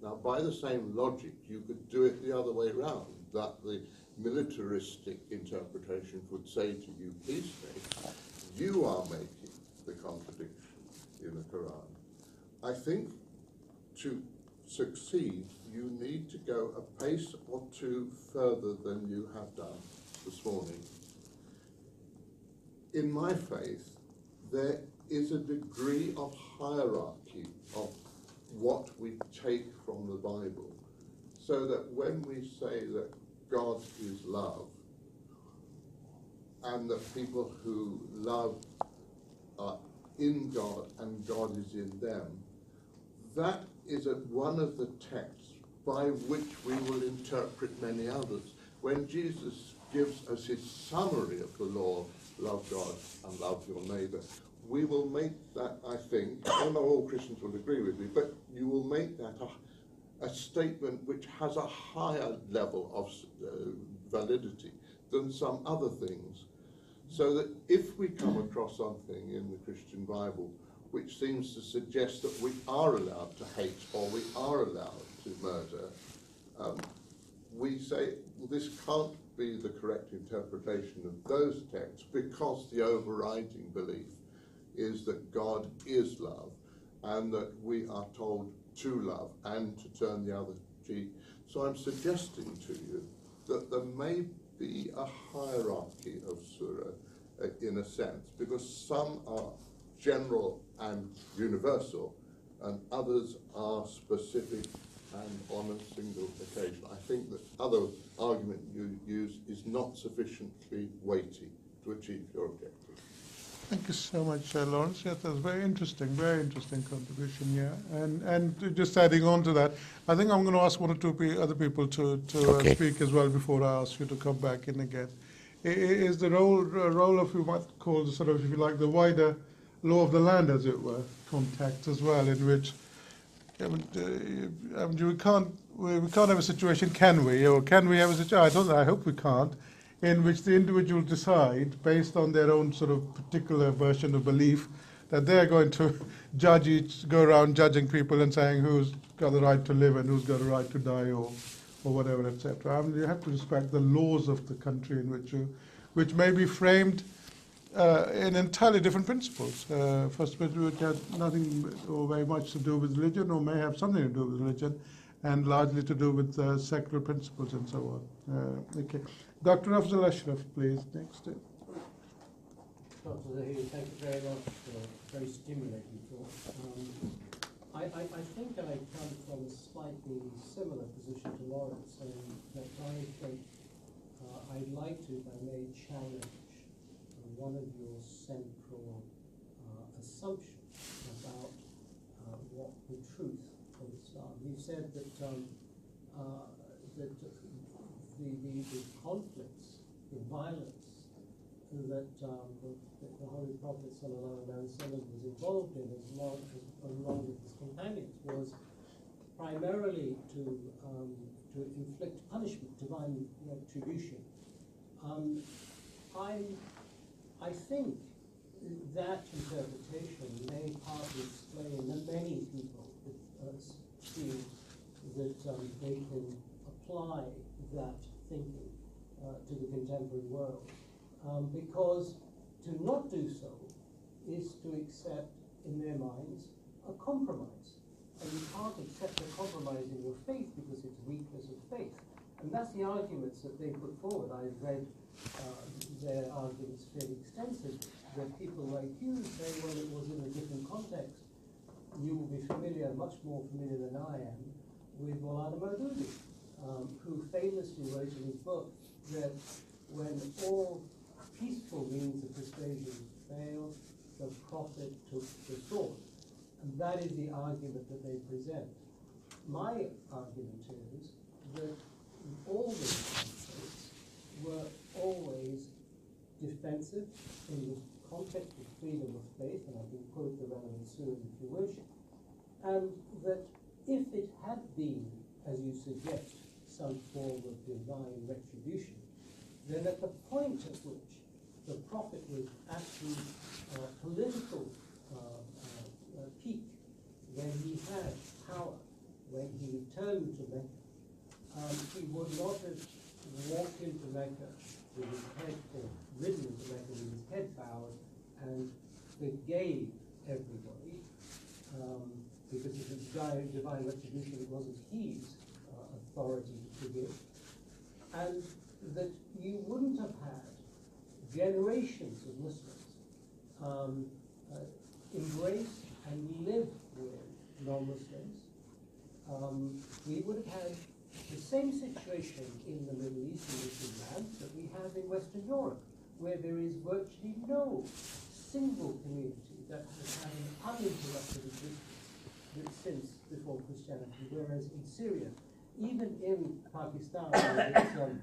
Now, by the same logic, you could do it the other way around, that the militaristic interpretation would say to you peacefully, you are making the contradiction in the Quran. I think to succeed, you need to go a pace or two further than you have done this morning. In my faith, there is a degree of hierarchy of what we take from the Bible, so that when we say that God is love, and that people who love are in God and God is in them, that is one of the texts by which we will interpret many others. When Jesus gives us his summary of the law, love God and love your neighbour, we will make that, I think, I don't know all Christians will agree with me, but you will make that a statement which has a higher level of validity than some other things. So that if we come across something in the Christian Bible which seems to suggest that we are allowed to hate or we are allowed to murder, we say, well, this can't be the correct interpretation of those texts because the overriding belief is that God is love and that we are told to love and to turn the other cheek. So I'm suggesting to you that there may be a hierarchy of surah in a sense, because some are general and universal and others are specific and on a single occasion. I think that other argument you use is not sufficiently weighty to achieve your objective. Thank you so much, Lawrence. Yeah, that was very interesting contribution, yeah. And just adding on to that, I think I'm going to ask one or two other people to Okay. speak as well before I ask you to come back in again. Is the role of, you might call the sort of, if you like, the wider law of the land, as it were, context as well, in which we can't have a situation, can we? Or can we have a situation? I don't know. I hope we can't. In which the individual decide, based on their own sort of particular version of belief, that they are going to go around judging people and saying who's got the right to live and who's got the right to die or whatever, etc. I mean, you have to respect the laws of the country in which may be framed in entirely different principles. First principle which has nothing or very much to do with religion, or may have something to do with religion, and largely to do with secular principles and so on. Okay, Dr. Afzal Ashraf, please. Next. Dr. Zaheer, thank you very much for a very stimulating talk. I think I come from a slightly similar position to Lawrence, in that I think I'd like to, if I may, challenge one of your central assumptions about what the truth of Islam. You said that that the conflicts, the violence that the Holy Prophet ﷺ was involved in along with his companions was primarily to inflict punishment, divine retribution. I think that interpretation may partly explain that many people feel that they can apply that thinking to the contemporary world, because to not do so is to accept, in their minds, a compromise. And you can't accept a compromise in your faith because it's weakness of faith. And that's the arguments that they put forward. I've read their arguments fairly extensively, that people like you say, well, it was in a different context. You will be familiar, much more familiar than I am, with Al-Mawrid, who famously wrote in his book that when all peaceful means of persuasion failed, the Prophet took the sword. And that is the argument that they present. My argument is that all these conflicts were always defensive in the context of freedom of faith, and I can quote the relevant surah if you wish, and that if it had been, as you suggest, some form of divine retribution, then at the point at which the Prophet was at his political peak, when he had power, when he returned to Mecca, he would not have walked into Mecca with his head, or ridden into Mecca with his head bowed, and forgave everybody, because it was divine retribution, it wasn't his authority to forgive, and that you wouldn't have had generations of Muslims embrace and live with non-Muslims. We would have had the same situation in the Middle East and Muslim lands that we have in Western Europe, where there is virtually no single community that has had an uninterrupted existence since before Christianity, whereas in Syria, even in Pakistan, there is some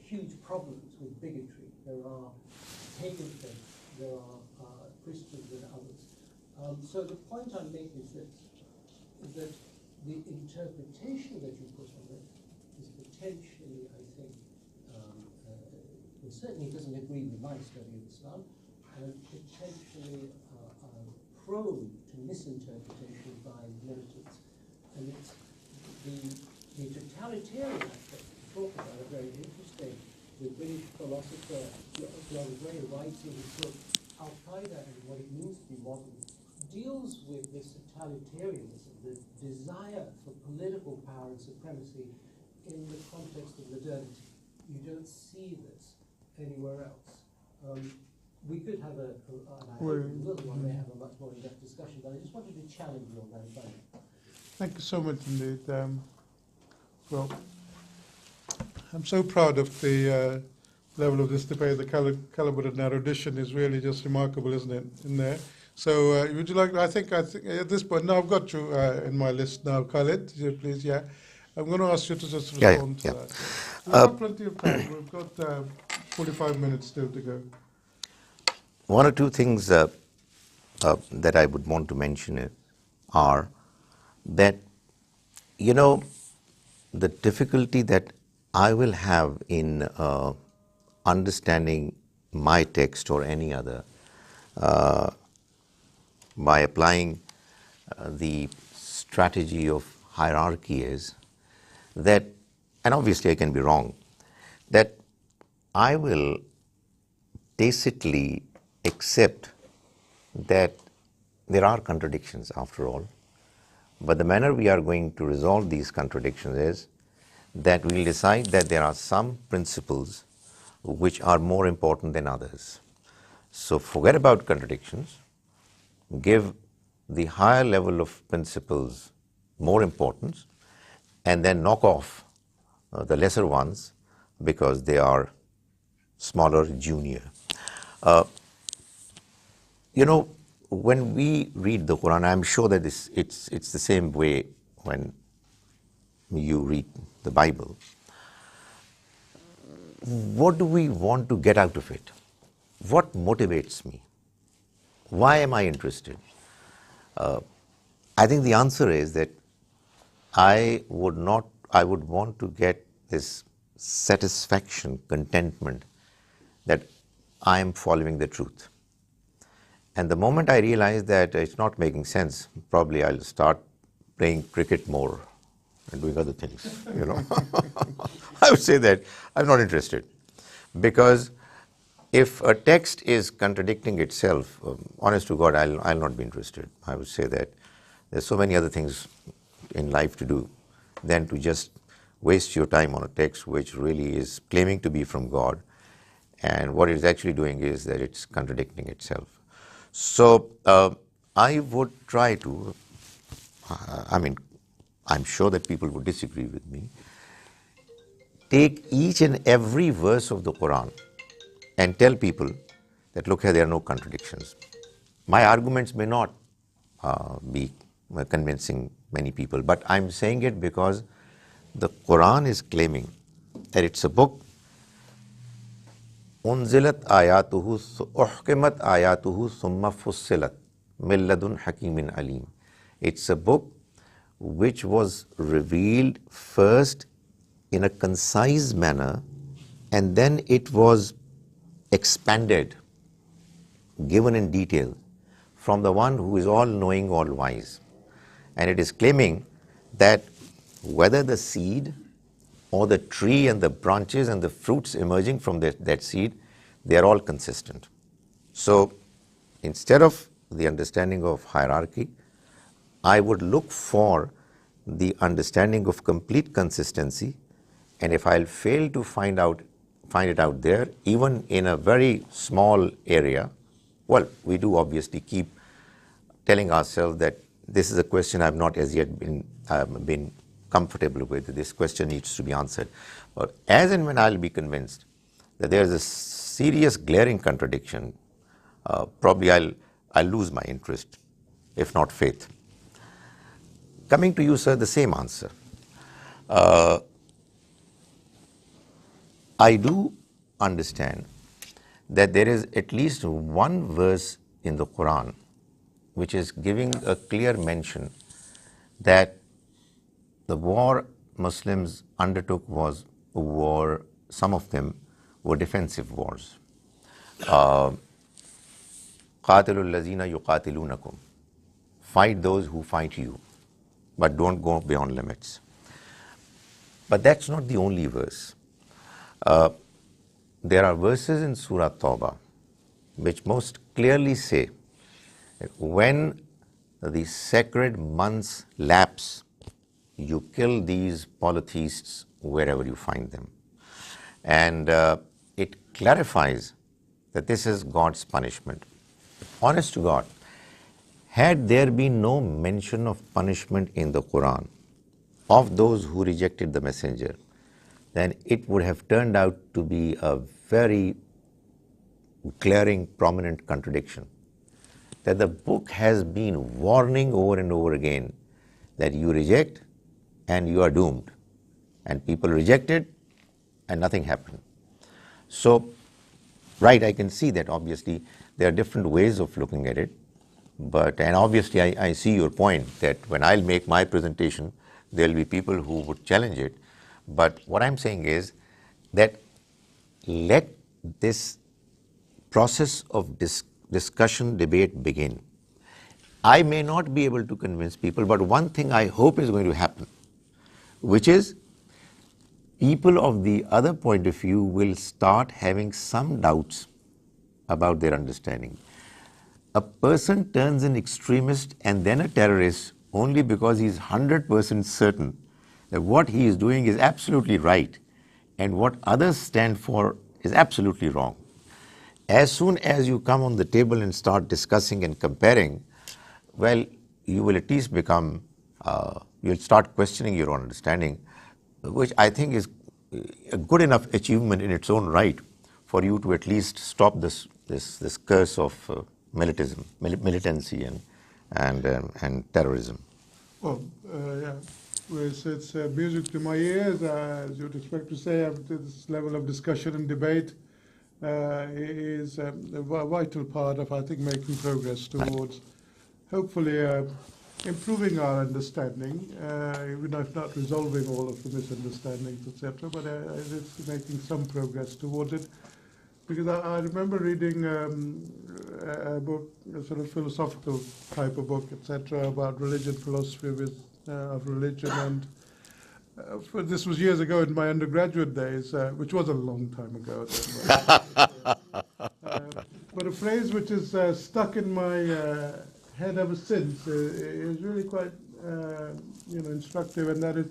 huge problems with bigotry. There are pagan faiths, there are Christians and others. So the point I make is this, is that the interpretation that you put on it is potentially, I think, well, certainly doesn't agree with my study of Islam, and potentially prone to misinterpretation by militants. And it's the totalitarian aspect you talk about are very interesting. The British philosopher John Gray, writes in his book Al-Qaeda and What It Means to Be Modern, deals with this totalitarianism, the desire for political power and supremacy in the context of modernity. You don't see this anywhere else. We could have and I hope we will one day have a much more in-depth discussion, but I just wanted to challenge you on that if I may. Thank you so much indeed. Well, I'm so proud of the level of this debate. The caliber and erudition is really just remarkable, isn't it, in there? So would you like, I think at this point, now I've got you in my list now, Khalid, please, yeah. I'm going to ask you to just respond to that. We've got plenty of time. We've got 45 minutes still to go. One or two things that I would want to mention are that, you know, the difficulty that I will have in understanding my text or any other by applying the strategy of hierarchy is that, and obviously I can be wrong, that I will tacitly accept that there are contradictions after all, but the manner we are going to resolve these contradictions is that we will decide that there are some principles which are more important than others. So forget about contradictions, give the higher level of principles more importance, and then knock off the lesser ones because they are smaller, junior. When we read the Quran, I'm sure that it's the same way when you read the Bible. What do we want to get out of it? What motivates me? Why am I interested? I think the answer is that I would want to get this satisfaction, contentment that I am following the truth. And the moment I realize that it's not making sense, probably I'll start playing cricket more and doing other things, I would say that I'm not interested. Because if a text is contradicting itself, honest to God, I'll not be interested. I would say that there's so many other things in life to do than to just waste your time on a text which really is claiming to be from God, and what it's actually doing is that it's contradicting itself. So I would try to, I'm sure that people would disagree with me, take each and every verse of the Quran and tell people that, look here, there are no contradictions. My arguments may not be convincing many people, but I'm saying it because the Quran is claiming that it's a book unzilat ayatuhu uhkimat ayatuhu summa fussilat min ladun hakimin alim. It's a book which was revealed first in a concise manner, and then it was expanded, given in detail from the one who is all-knowing, all-wise. And it is claiming that whether the seed or the tree and the branches and the fruits emerging from that seed, they are all consistent. So instead of the understanding of hierarchy, I would look for the understanding of complete consistency, and if I'll fail to find it out there, even in a very small area, well, we do obviously keep telling ourselves that this is a question I've not as yet been comfortable with. This question needs to be answered. But as and when I'll be convinced that there is a serious glaring contradiction, probably I'll lose my interest, if not faith. Coming to you, sir, the same answer. I do understand that there is at least one verse in the Quran which is giving a clear mention that the war Muslims undertook was a war, some of them were defensive wars. قَاتِلُوا الَّذِينَ يُقَاتِلُونَكُمْ. Fight those who fight you, but don't go beyond limits. But that's not the only verse. There are verses in Surah Tawbah which most clearly say that when the sacred months lapse, you kill these polytheists wherever you find them. And it clarifies that this is God's punishment. Honest to God, had there been no mention of punishment in the Quran of those who rejected the messenger, then it would have turned out to be a very glaring, prominent contradiction. That the book has been warning over and over again that you reject and you are doomed. And people rejected and nothing happened. So, right, I can see that obviously there are different ways of looking at it. And obviously I see your point that when I'll make my presentation, there will be people who would challenge it. But what I'm saying is that let this process of discussion, debate begin. I may not be able to convince people, but one thing I hope is going to happen, which is people of the other point of view will start having some doubts about their understanding. A person turns an extremist and then a terrorist only because he's 100% certain that what he is doing is absolutely right and what others stand for is absolutely wrong. As soon as you come on the table and start discussing and comparing, well, you will at least become, you'll start questioning your own understanding, which I think is a good enough achievement in its own right for you to at least stop this curse of militancy and terrorism. Well, yeah, it's music to my ears, as you'd expect to say, after this level of discussion and debate is a vital part of, I think, making progress towards hopefully improving our understanding, even if not resolving all of the misunderstandings, etc., but it's making some progress towards it. Because I remember reading a book, a sort of philosophical type of book, etc., about religion, philosophy of religion, and this was years ago in my undergraduate days, which was a long time ago. But a phrase which is stuck in my head ever since is really quite instructive, and that is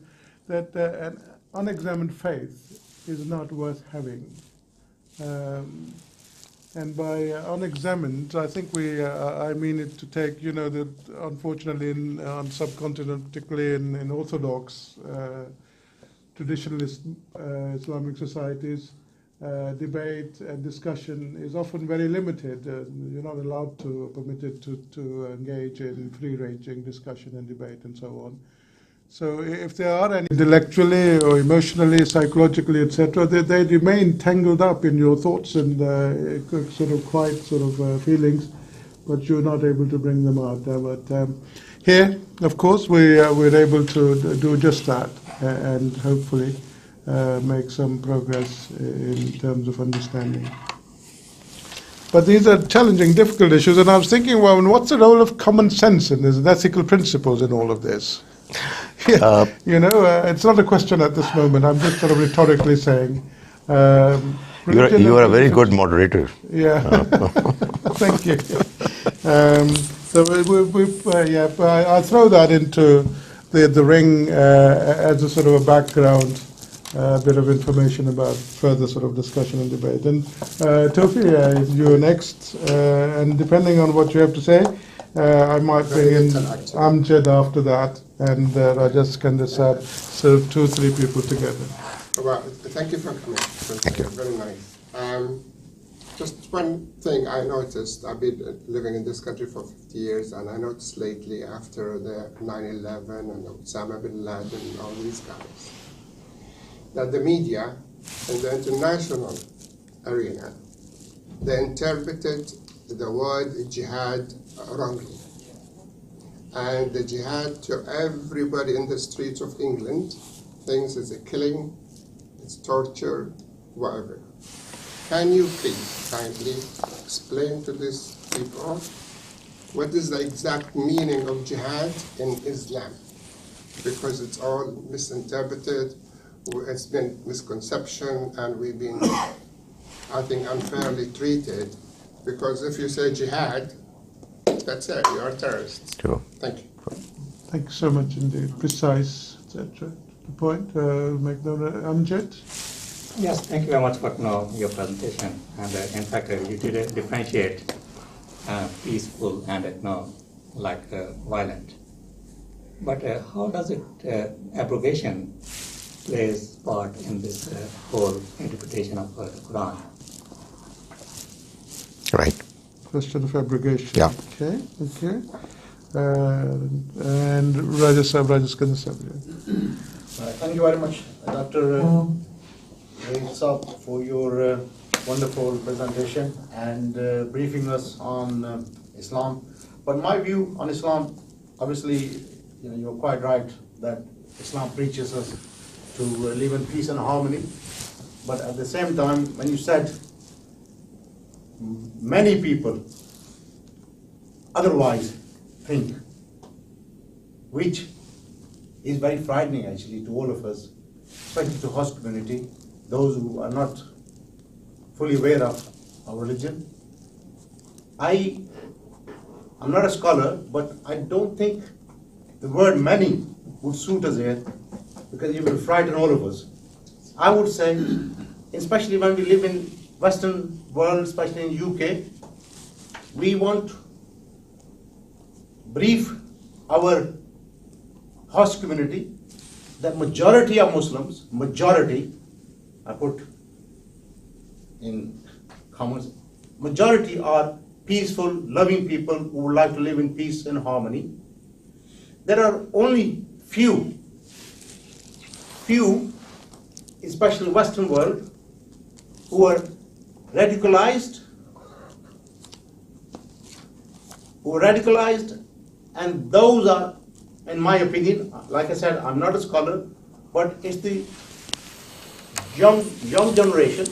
that an unexamined faith is not worth having. And by unexamined, I think I mean it to take, that unfortunately on subcontinent, particularly in Orthodox, traditionalist Islamic societies, debate and discussion is often very limited. You're not allowed to, permitted to engage in free-ranging discussion and debate and so on. So if there are any intellectually or emotionally, psychologically, etc., they remain tangled up in your thoughts and feelings, but you're not able to bring them out. But here, of course, we're able to do just that and hopefully make some progress in terms of understanding. But these are challenging, difficult issues, and I was thinking, well, what's the role of common sense in this, and ethical principles in all of this? It's not a question at this moment. I'm just sort of rhetorically saying. You are a very good moderator. Yeah, thank you. So I throw that into the ring as a sort of a background, bit of information about further sort of discussion and debate. And Tofi, you're next, and depending on what you have to say, I might bring in Amjad after that, and Rajas can decide, so 2-3 people together. Well, thank you for coming. Thank you. Very nice. Just one thing I noticed, I've been living in this country for 50 years, and I noticed lately after the 9/11 and Osama bin Laden and all these guys, that the media in the international arena, they interpreted the word jihad wrongly. And the jihad to everybody in the streets of England thinks it's a killing, it's torture, whatever. Can you please kindly explain to these people what is the exact meaning of jihad in Islam? Because it's all misinterpreted, it's been misconception, and we've been, I think, unfairly treated. Because if you say jihad, that's it, you're a terrorist. Sure. Thank you. Thank you so much indeed. Precise, etc. The point, Amjad? Yes, thank you very much for your presentation. And in fact, you did differentiate peaceful and violent. But how does abrogation plays part in this whole interpretation of the Quran? Right. Question of abrogation. Yeah. Okay. And Rajas Kanasabri. Thank you very much, Dr. Saab, for your wonderful presentation and briefing us on Islam. But my view on Islam, obviously, you're quite right that Islam preaches us to live in peace and harmony. But at the same time, when you said many people otherwise think, which is very frightening actually to all of us, especially to host community, those who are not fully aware of our religion. I'm not a scholar, but I don't think the word many would suit us here, because it will frighten all of us. I would say, especially when we live in Western world, especially in UK, we want to brief our host community that majority of Muslims, majority, I put in comments, majority are peaceful, loving people who would like to live in peace and harmony. There are only few, especially Western world, who are radicalized, and those are, in my opinion, like I said, I'm not a scholar, but it's the young generation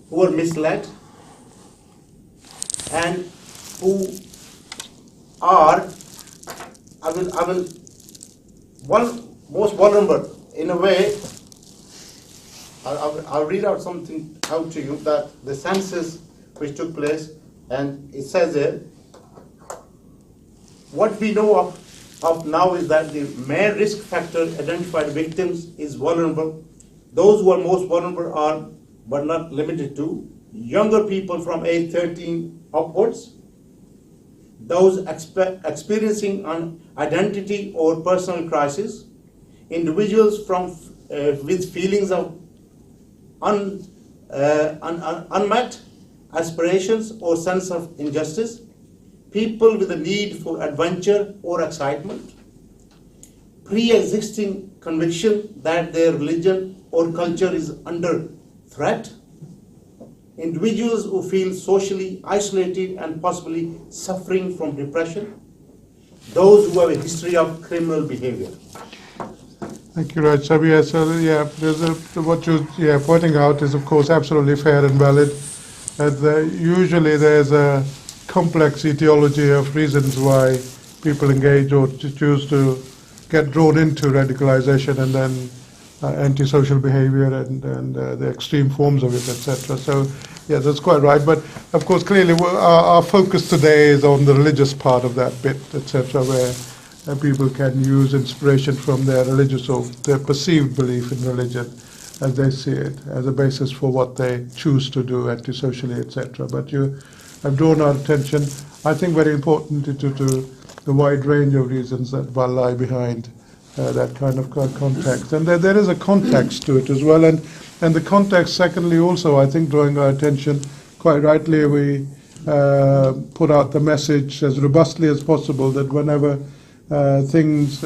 who are misled and who are, most vulnerable in a way. I'll read out something out to you, that the census which took place, and it says there, what we know of now is that the main risk factor identified victims is vulnerable. Those who are most vulnerable are, but not limited to, younger people from age 13 upwards, those experiencing an identity or personal crisis, individuals with feelings of unmet aspirations or sense of injustice, people with a need for adventure or excitement, pre-existing conviction that their religion or culture is under threat, individuals who feel socially isolated and possibly suffering from depression, those who have a history of criminal behavior. Thank you, Raj. So, what you're pointing out is, of course, absolutely fair and valid. Usually there's a complex etiology of reasons why people engage or choose to get drawn into radicalization and then antisocial behavior and the extreme forms of it, etc. So, yeah, that's quite right. But, of course, clearly our focus today is on the religious part of that bit, etc., where people can use inspiration from their religious or their perceived belief in religion as they see it, as a basis for what they choose to do antisocially, etc. But you have drawn our attention, I think, very importantly to the wide range of reasons that lie behind that kind of context. And there is a context to it as well. And the context, secondly, also, I think, drawing our attention, quite rightly, we put out the message as robustly as possible that whenever things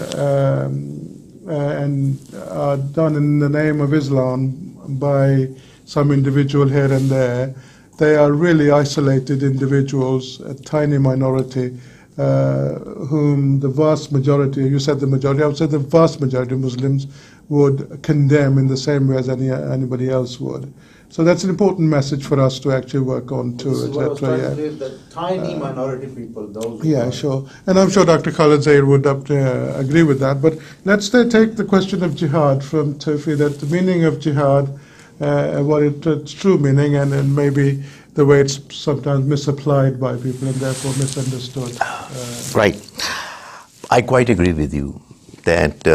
and are done in the name of Islam by some individual here and there, they are really isolated individuals, a tiny minority, whom the vast majority, you said the majority, I would say the vast majority of Muslims would condemn in the same way as anybody else would. So that's an important message for us to actually work on too, etc. Yeah. The tiny minority people, those. Yeah, sure. And I'm sure Dr. Khalid Zaheer would agree with that. But let's take the question of jihad from Tofi, that the meaning of jihad, what its true meaning, and maybe the way it's sometimes misapplied by people and therefore misunderstood. Right. I quite agree with you that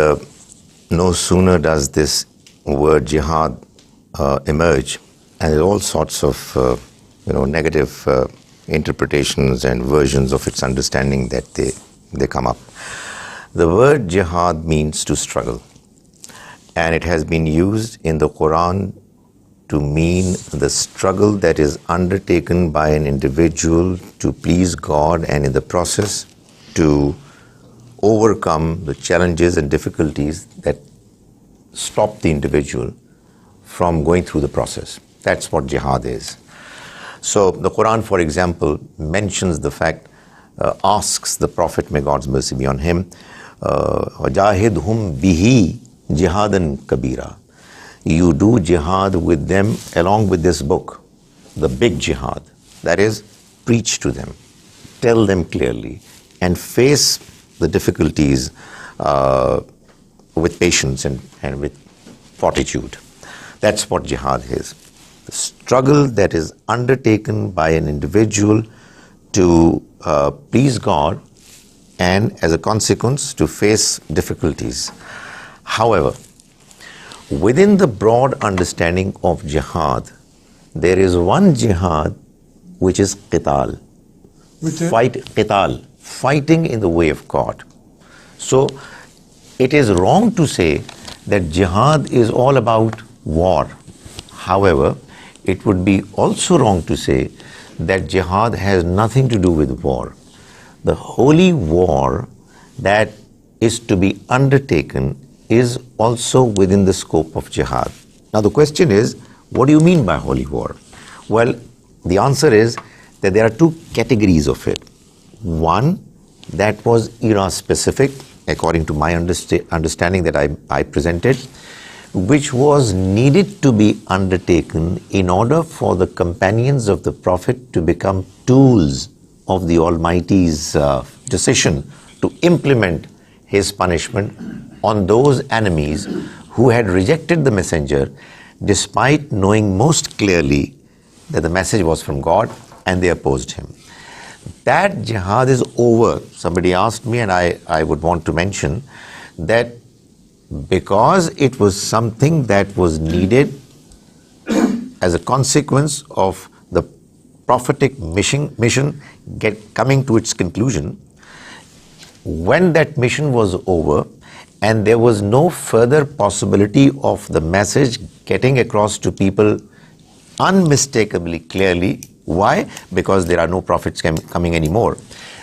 no sooner does this word jihad emerge, and there are all sorts of negative interpretations and versions of its understanding that they come up. The word jihad means to struggle, and it has been used in the Quran to mean the struggle that is undertaken by an individual to please God, and in the process to overcome the challenges and difficulties that stop the individual from going through the process. That's what jihad is. So the Quran, for example, mentions the fact, asks the Prophet, may God's mercy be on him, وَجَاهِدْهُمْ بِهِ جِهَادًا كَبِيرًا. You do jihad with them along with this book, the big jihad. That is, preach to them, tell them clearly, and face the difficulties with patience and with fortitude. That's what jihad is. The struggle that is undertaken by an individual to please God and as a consequence to face difficulties. However, within the broad understanding of jihad, there is one jihad which is qital. Qital, fighting in the way of God. So it is wrong to say that jihad is all about war. However, it would be also wrong to say that jihad has nothing to do with war. The holy war that is to be undertaken is also within the scope of jihad. Now the question is, what do you mean by holy war? Well, the answer is that there are two categories of it. One that was era specific, according to my understanding that I presented, which was needed to be undertaken in order for the companions of the Prophet to become tools of the Almighty's decision to implement his punishment on those enemies who had rejected the messenger despite knowing most clearly that the message was from God and they opposed him. That jihad is over. Somebody asked me, and I would want to mention that because it was something that was needed as a consequence of the prophetic mission coming to its conclusion, when that mission was over and there was no further possibility of the message getting across to people unmistakably clearly. Why? Because there are no prophets coming anymore.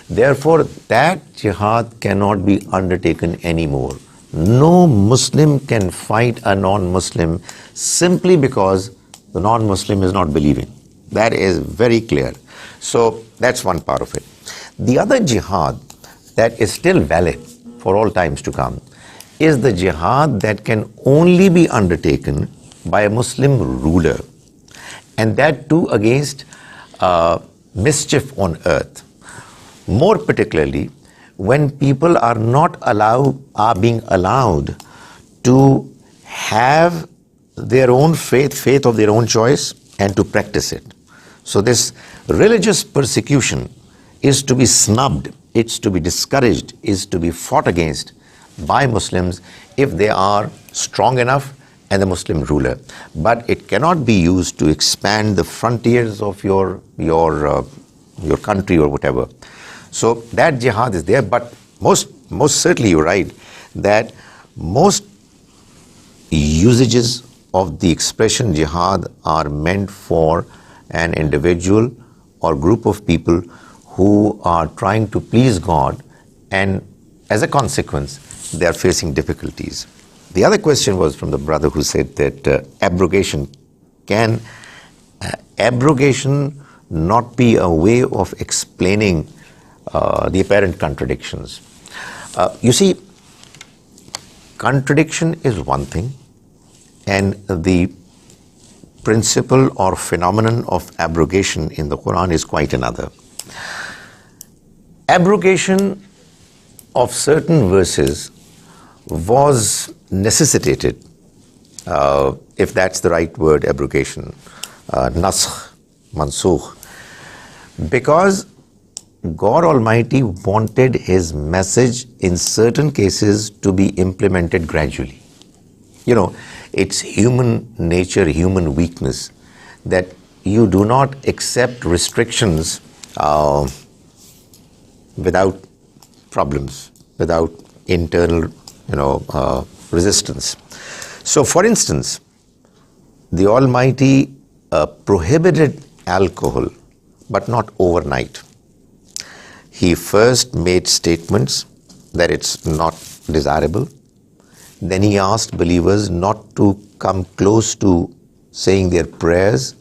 Therefore, that jihad cannot be undertaken anymore. No Muslim can fight a non-Muslim simply because the non-Muslim is not believing. That is very clear. So that's one part of it. The other jihad that is still valid for all times to come is the jihad that can only be undertaken by a Muslim ruler, and that too against mischief on earth. More particularly, when people are being allowed to have their own faith of their own choice, and to practice it. So this religious persecution is to be snubbed, it's to be discouraged, is to be fought against by Muslims if they are strong enough and the Muslim ruler. But it cannot be used to expand the frontiers of your country or whatever. So that jihad is there, but most certainly you're right that most usages of the expression jihad are meant for an individual or group of people who are trying to please God, and as a consequence they are facing difficulties. The other question was from the brother who said that abrogation. Can abrogation not be a way of explaining the apparent contradictions? You see, contradiction is one thing, and the principle or phenomenon of abrogation in the Quran is quite another. Abrogation of certain verses was necessitated, if that's the right word, abrogation, nasakh, mansukh, because God Almighty wanted His message in certain cases to be implemented gradually. You know, it's human nature, human weakness, that you do not accept restrictions without problems, without internal, resistance. So, for instance, the Almighty prohibited alcohol, but not overnight. He first made statements that it's not desirable. Then He asked believers not to come close to saying their prayers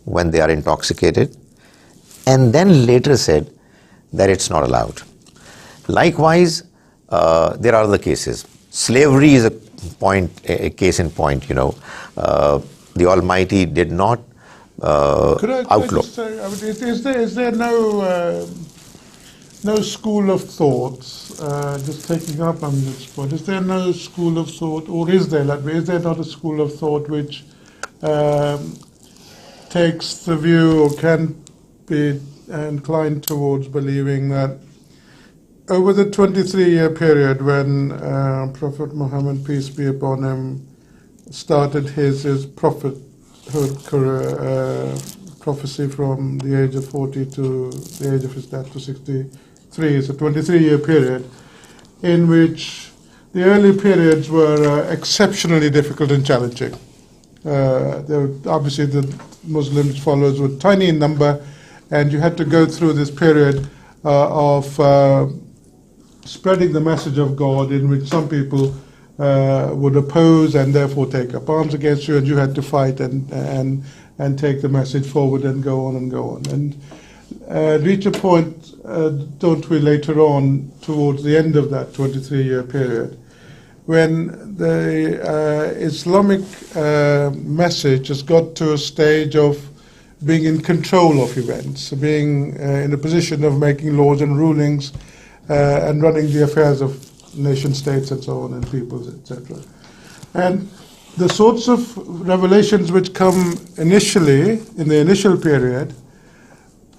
when they are intoxicated, and then later said that it's not allowed. Likewise, there are other cases. Slavery is a case in point. The Almighty did not outlaw. Is there no no school of thoughts, just taking up on this point, is there no school of thought, or is there not a school of thought which takes the view or can be inclined towards believing that over the 23-year period when Prophet Muhammad, peace be upon him, started his prophethood career, prophecy from the age of 40 to the age of his death to 63, it's a 23-year period in which the early periods were exceptionally difficult and challenging. Obviously the Muslims followers were tiny in number, and you had to go through this period of spreading the message of God, in which some people would oppose and therefore take up arms against you, and you had to fight and take the message forward and go on and go on. And reach a point, don't we, later on, towards the end of that 23-year period, when the Islamic message has got to a stage of being in control of events, being in a position of making laws and rulings and running the affairs of nation states and so on, and peoples, etc. And the sorts of revelations which come initially, in the initial period,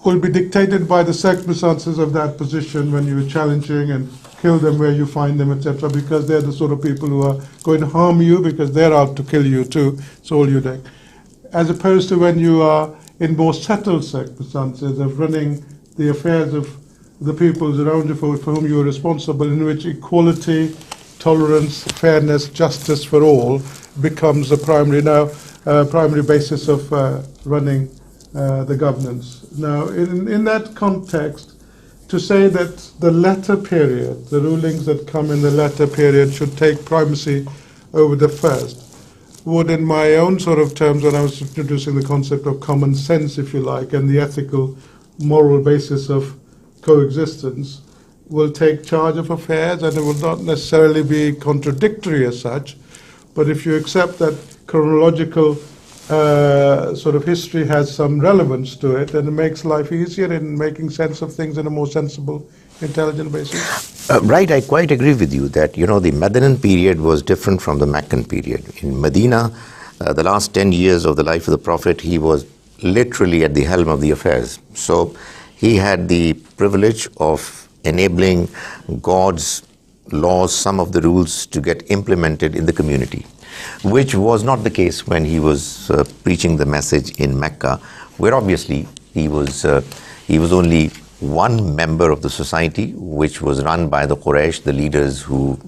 will be dictated by the circumstances of that position when you're challenging and kill them where you find them, etc., because they're the sort of people who are going to harm you because they're out to kill you too, it's all you're doing. As opposed to when you are in more settled circumstances of running the affairs of the peoples around you for whom you are responsible, in which equality, tolerance, fairness, justice for all becomes the primary basis of running the governance. Now, in that context, to say that the latter period, the rulings that come in the latter period, should take primacy over the first, would, in my own sort of terms, when I was introducing the concept of common sense, if you like, and the ethical, moral basis of coexistence, will take charge of affairs, and it will not necessarily be contradictory as such. But if you accept that chronological sort of history has some relevance to it, and it makes life easier in making sense of things in a more sensible, intelligent basis. Right, I quite agree with you that, the Madinan period was different from the Meccan period. In Medina, the last 10 years of the life of the Prophet, he was literally at the helm of the affairs. So he had the privilege of enabling God's laws, some of the rules, to get implemented in the community, which was not the case when he was preaching the message in Mecca, where obviously he was only one member of the society, which was run by the Quraysh, the leaders who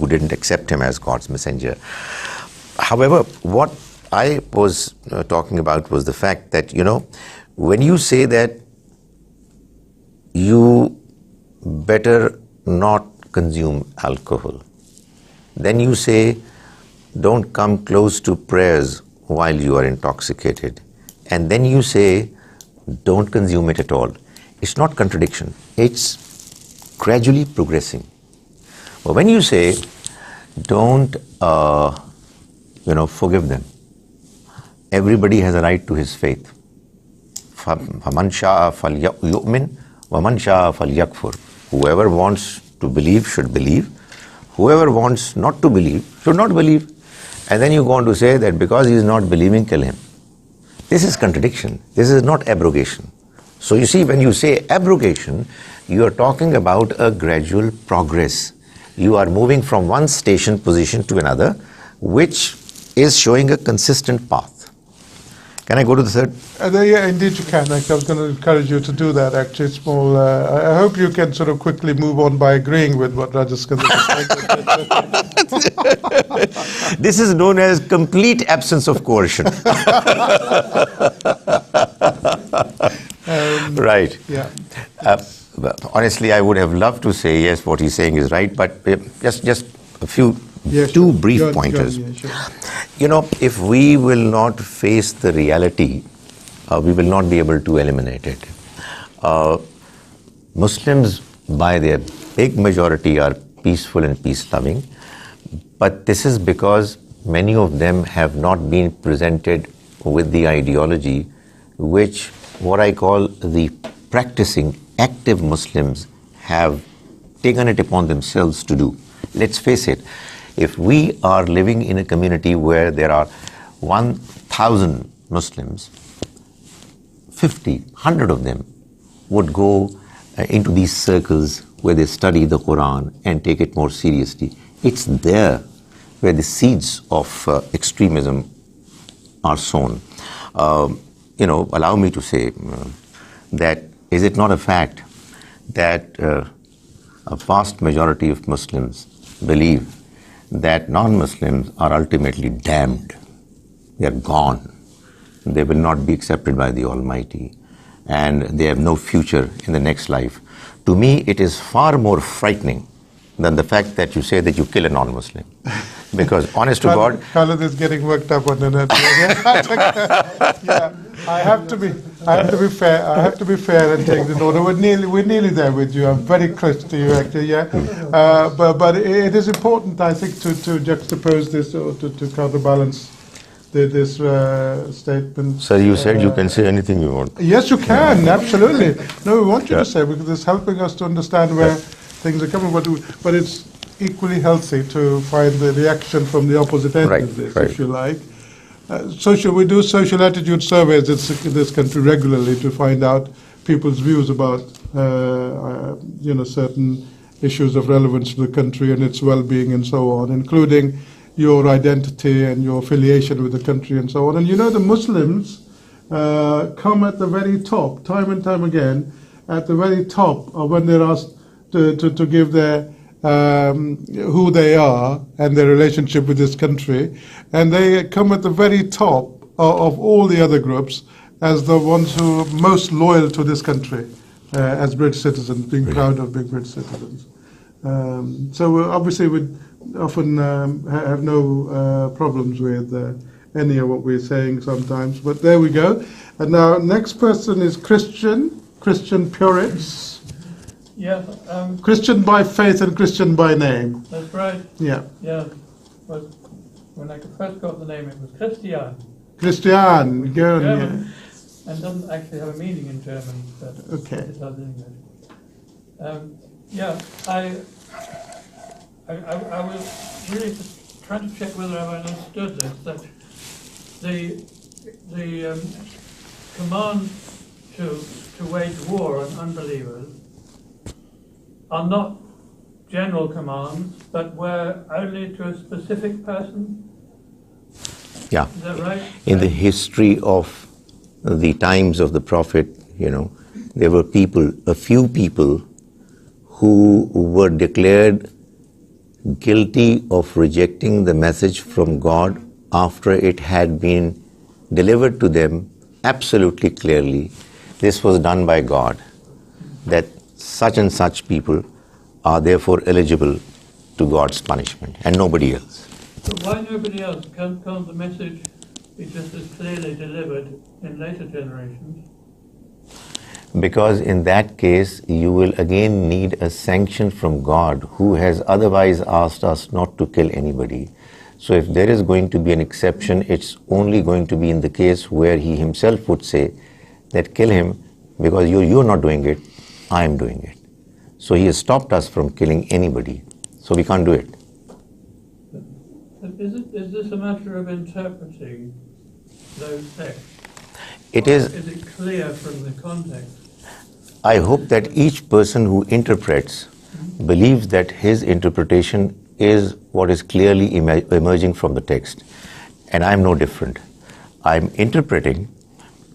didn't accept him as God's messenger. However, what I was talking about was the fact that, when you say that you better not consume alcohol, then you say don't come close to prayers while you are intoxicated, and then you say don't consume it at all. It's not contradiction, it's gradually progressing. But when you say don't forgive them, everybody has a right to his faith. فَمَنْ شَاءَ فَلْيُؤْمِنْ وَمَنْ شَاءَ فَلْيَكْفُرْ. Whoever wants to believe should believe. Whoever wants not to believe should not believe. And then you go on to say that because he is not believing, kill him. This is contradiction. This is not abrogation. So you see, when you say abrogation, you are talking about a gradual progress. You are moving from one station position to another, which is showing a consistent path. Can I go to the third? Yeah, indeed you can. I was going to encourage you to do that, actually. It's more, I hope you can sort of quickly move on by agreeing with what Rajas said. This is known as complete absence of coercion. Right. Yeah. Honestly, I would have loved to say, yes, what he's saying is right, but just a few, two brief pointers. If we will not face the reality, we will not be able to eliminate it. Muslims, by their big majority, are peaceful and peace-loving, but this is because many of them have not been presented with the ideology which, what I call the practicing active Muslims have taken it upon themselves to do. Let's face it, if we are living in a community where there are 1,000 Muslims, 50, 100 of them would go into these circles where they study the Quran and take it more seriously. It's there where the seeds of extremism are sown. Allow me to say that is it not a fact that a vast majority of Muslims believe that non-Muslims are ultimately damned. They are gone. They will not be accepted by the Almighty, and they have no future in the next life. To me, it is far more frightening than the fact that you say that you kill a non-Muslim. Because honest to God, Khalid is getting worked up on the net. Yeah, I have to be fair. I have to be fair and take the order. We're nearly there with you. I'm very close to you, actually. Yeah, but it is important, I think, to juxtapose this or to counterbalance this statement. sir, you said you can say anything you want. Yes, you can, absolutely. No, we want you to say, because it's helping us to understand where things are coming, but it's equally healthy to find the reaction from the opposite end of this, if you like. We do social attitude surveys in this country regularly to find out people's views about certain issues of relevance to the country and its well-being and so on, including your identity and your affiliation with the country and so on. And the Muslims come at the very top, time and time again, at the very top of when they're asked to give their who they are and their relationship with this country, and they come at the very top of all the other groups as the ones who are most loyal to this country as British citizens, being proud of being British citizens. So obviously we often have no problems with any of what we're saying sometimes, but there we go. And now next person is Christian Puritz. Yeah. Christian by faith and Christian by name. That's right. Yeah. Yeah. But when I first got the name, it was Christian. Christian, German. And doesn't actually have a meaning in German, but okay. It does in English. I was really just trying to check whether I understood this, that the command to wage war on unbelievers are not general commands, but were only to a specific person? Yeah. Is that right? In the history of the times of the Prophet, there were a few people who were declared guilty of rejecting the message from God after it had been delivered to them absolutely clearly. This was done by God, that such and such people are therefore eligible to God's punishment, and nobody else. But why nobody else? Can't the message be just as clearly delivered in later generations? Because in that case, you will again need a sanction from God, who has otherwise asked us not to kill anybody. So if there is going to be an exception, it's only going to be in the case where he himself would say that kill him because you're not doing it, I'm doing it. So he has stopped us from killing anybody. So we can't do it. Is this a matter of interpreting those texts? It Or is. Is it clear from the context? I hope that each person who interprets believes that his interpretation is what is clearly emerging from the text. And I'm no different. I'm interpreting,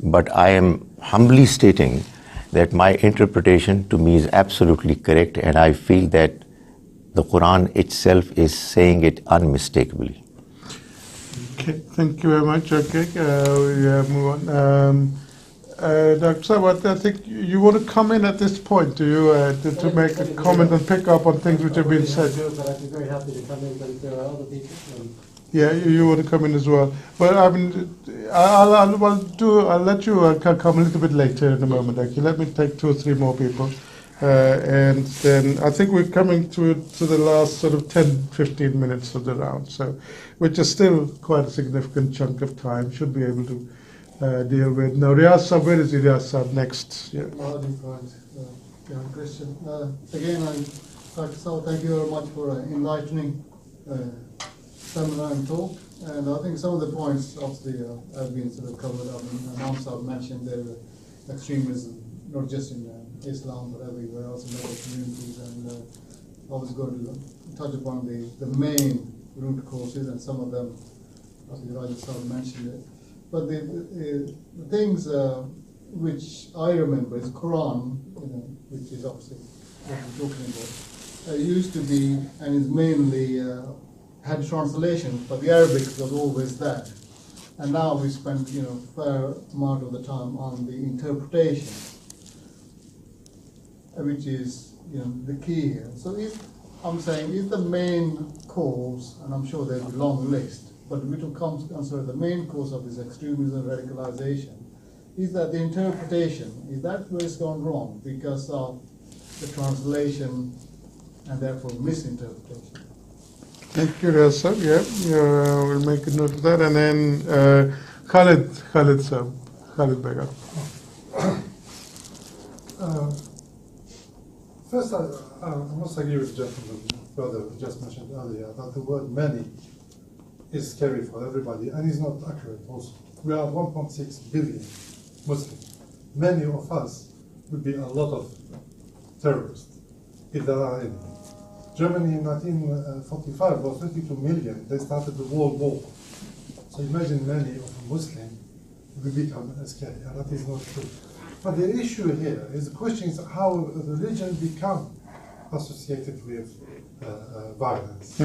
but I am humbly stating that my interpretation to me is absolutely correct, and I feel that the Quran itself is saying it unmistakably. Okay, thank you very much. Okay, we move on. Dr. Sawat, I think you want to come in at this point, do you, to make a comment and pick up on things which have been said? But I'd be very happy to come in, but if there are other people. Yeah, you want to come in as well. But I mean, I'll let you come a little bit later in a moment. Actually, let me take 2 or 3 more people, and then I think we're coming to the last sort of 10-15 minutes of the round. So, which is still quite a significant chunk of time. Should be able to deal with. Now, Riyaz Sab, where is Riyaz Sab next? Yeah. Yeah, Christian. Again, Dr. Saul, thank you very much for an enlightening seminar and talk. And I think some of the points obviously have been sort of covered up. And Imam Saab mentioned there extremism, not just in Islam, but everywhere else in other communities. And I was going to touch upon the main root causes, and some of them, as Raja Saab mentioned it. But the things which I remember is Quran, which is obviously what we're talking about, used to be and is mainly had translation, but the Arabic was always there. And now we spend fair amount of the time on the interpretation, which is the key here. So if I'm saying is the main cause, and I'm sure there's a long list, but which will consider the main cause of this extremism and radicalization, is that the interpretation, is that where it's gone wrong because of the translation and therefore misinterpretation? Thank you, Reza. Yeah, we'll make a note of that. And then Khalid Bega. First, I must agree with the gentleman, brother who just mentioned earlier, that the word many is scary for everybody and is not accurate also. We are 1.6 billion Muslims. Many of us would be a lot of terrorists, if there are any. Germany in 1945 was 32 million. They started the World War. So imagine many of a Muslim will become scary, and that is not true. But the issue here is the question is how religion become associated with violence.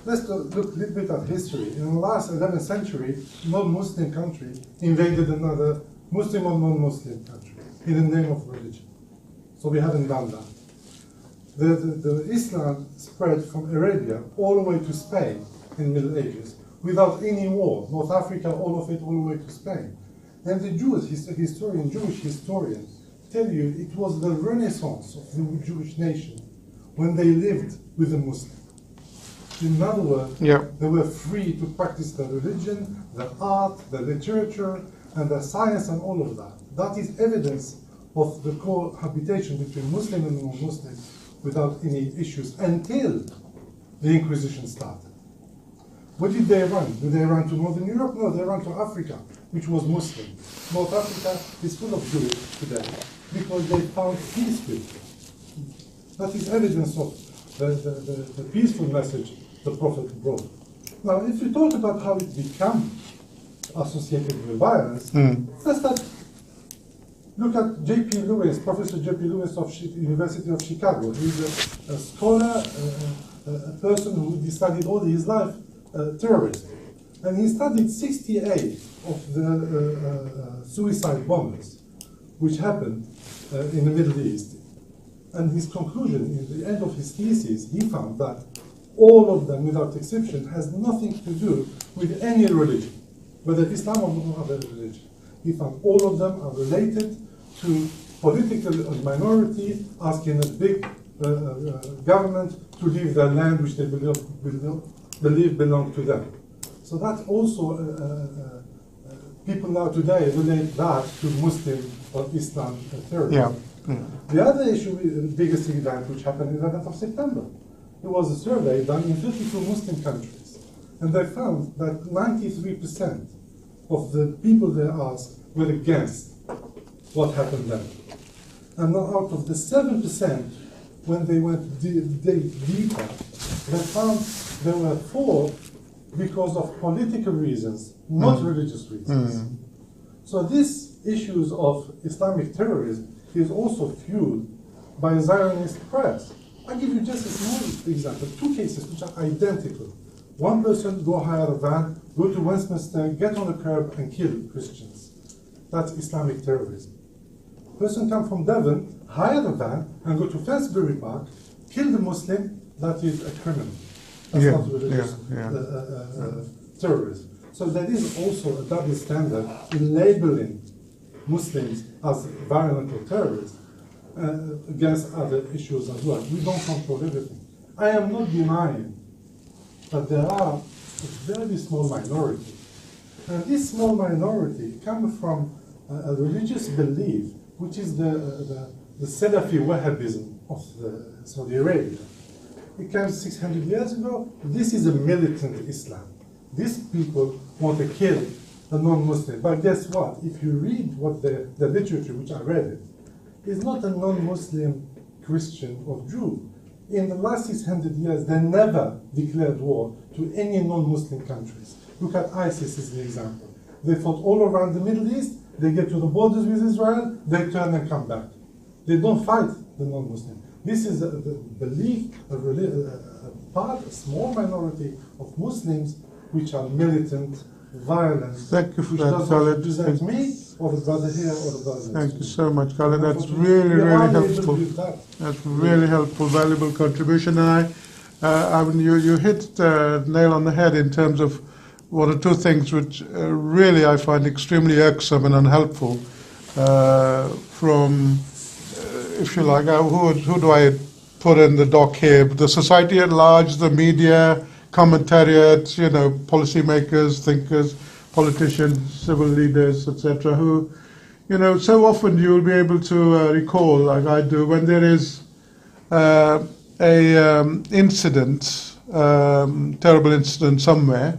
Let's look a little bit at history. In the last 11th century, non-Muslim country invaded another Muslim or non-Muslim country in the name of religion. So we haven't done that. The Islam spread from Arabia all the way to Spain in the Middle Ages without any war. North Africa, all of it, all the way to Spain. And the Jewish historians tell you it was the renaissance of the Jewish nation when they lived with the Muslims. In other words, they were free to practice their religion, their art, their literature, and their science and all of that. That is evidence of the cohabitation between Muslim and non-Muslim without any issues until the Inquisition started. Where did they run? Did they run to Northern Europe? No, they ran to Africa, which was Muslim. North Africa is full of Jews today because they found peace with it. That is evidence of the peaceful message the Prophet brought. Now, if we talk about how it became associated with violence, let's start. Look at J.P. Lewis, Professor J.P. Lewis of University of Chicago. He's a scholar, a person who studied all his life terrorism. And he studied 68 of the suicide bombers which happened in the Middle East. And his conclusion, in the end of his thesis, he found that all of them, without exception, has nothing to do with any religion, whether Islam or no other religion. He found all of them are related to political minority asking a big government to leave their land which they believe belong to them. So that also, people now today relate that to Muslim or Islam terrorism. The other issue, the biggest event which happened in the 11th of September, it was a survey done in 32 Muslim countries, and they found that 93% of the people they asked were against what happened then. And out of the 7%, when they went deeper, they found there were 4 because of political reasons, not religious reasons. So these issues of Islamic terrorism is also fueled by Zionist press. I'll give you just a small example, 2 cases which are identical. One person go hire a van, go to Westminster, get on a curb and kill Christians. That's Islamic terrorism. Person come from Devon, hire a van and go to Finsbury Park, kill the Muslim, that is a criminal. That's not religious terrorism. So there is also a double standard in labeling Muslims as violent or terrorists against other issues as well. We don't control everything. I am not denying that there are a very small minority. And this small minority comes from a religious belief, which is the the Salafi Wahhabism of Saudi Arabia. It came 600 years ago. This is a militant Islam. These people want to kill a non-Muslim. But guess what? If you read what the literature, which I read it, is not a non-Muslim Christian or Jew. In the last 600 years, they never declared war to any non-Muslim countries. Look at ISIS as the example. They fought all around the Middle East. They get to the borders with Israel. They turn and come back. They don't fight the non-Muslim. This is the belief, a small minority of Muslims which are militant, violent. Thank you for that, Khalid. Does that me or the brother here or the brother there? Thank you so much, Khalid. That's really, really helpful. That's really helpful, valuable contribution. And I mean, you hit the nail on the head in terms of one or two things which really I find extremely irksome and unhelpful from, if you like, who do I put in the dock here? The society at large, the media, commentariat, you know, policymakers, thinkers, politicians, civil leaders, etc., who, you know, so often you will be able to recall, like I do, when there is incident, terrible incident somewhere,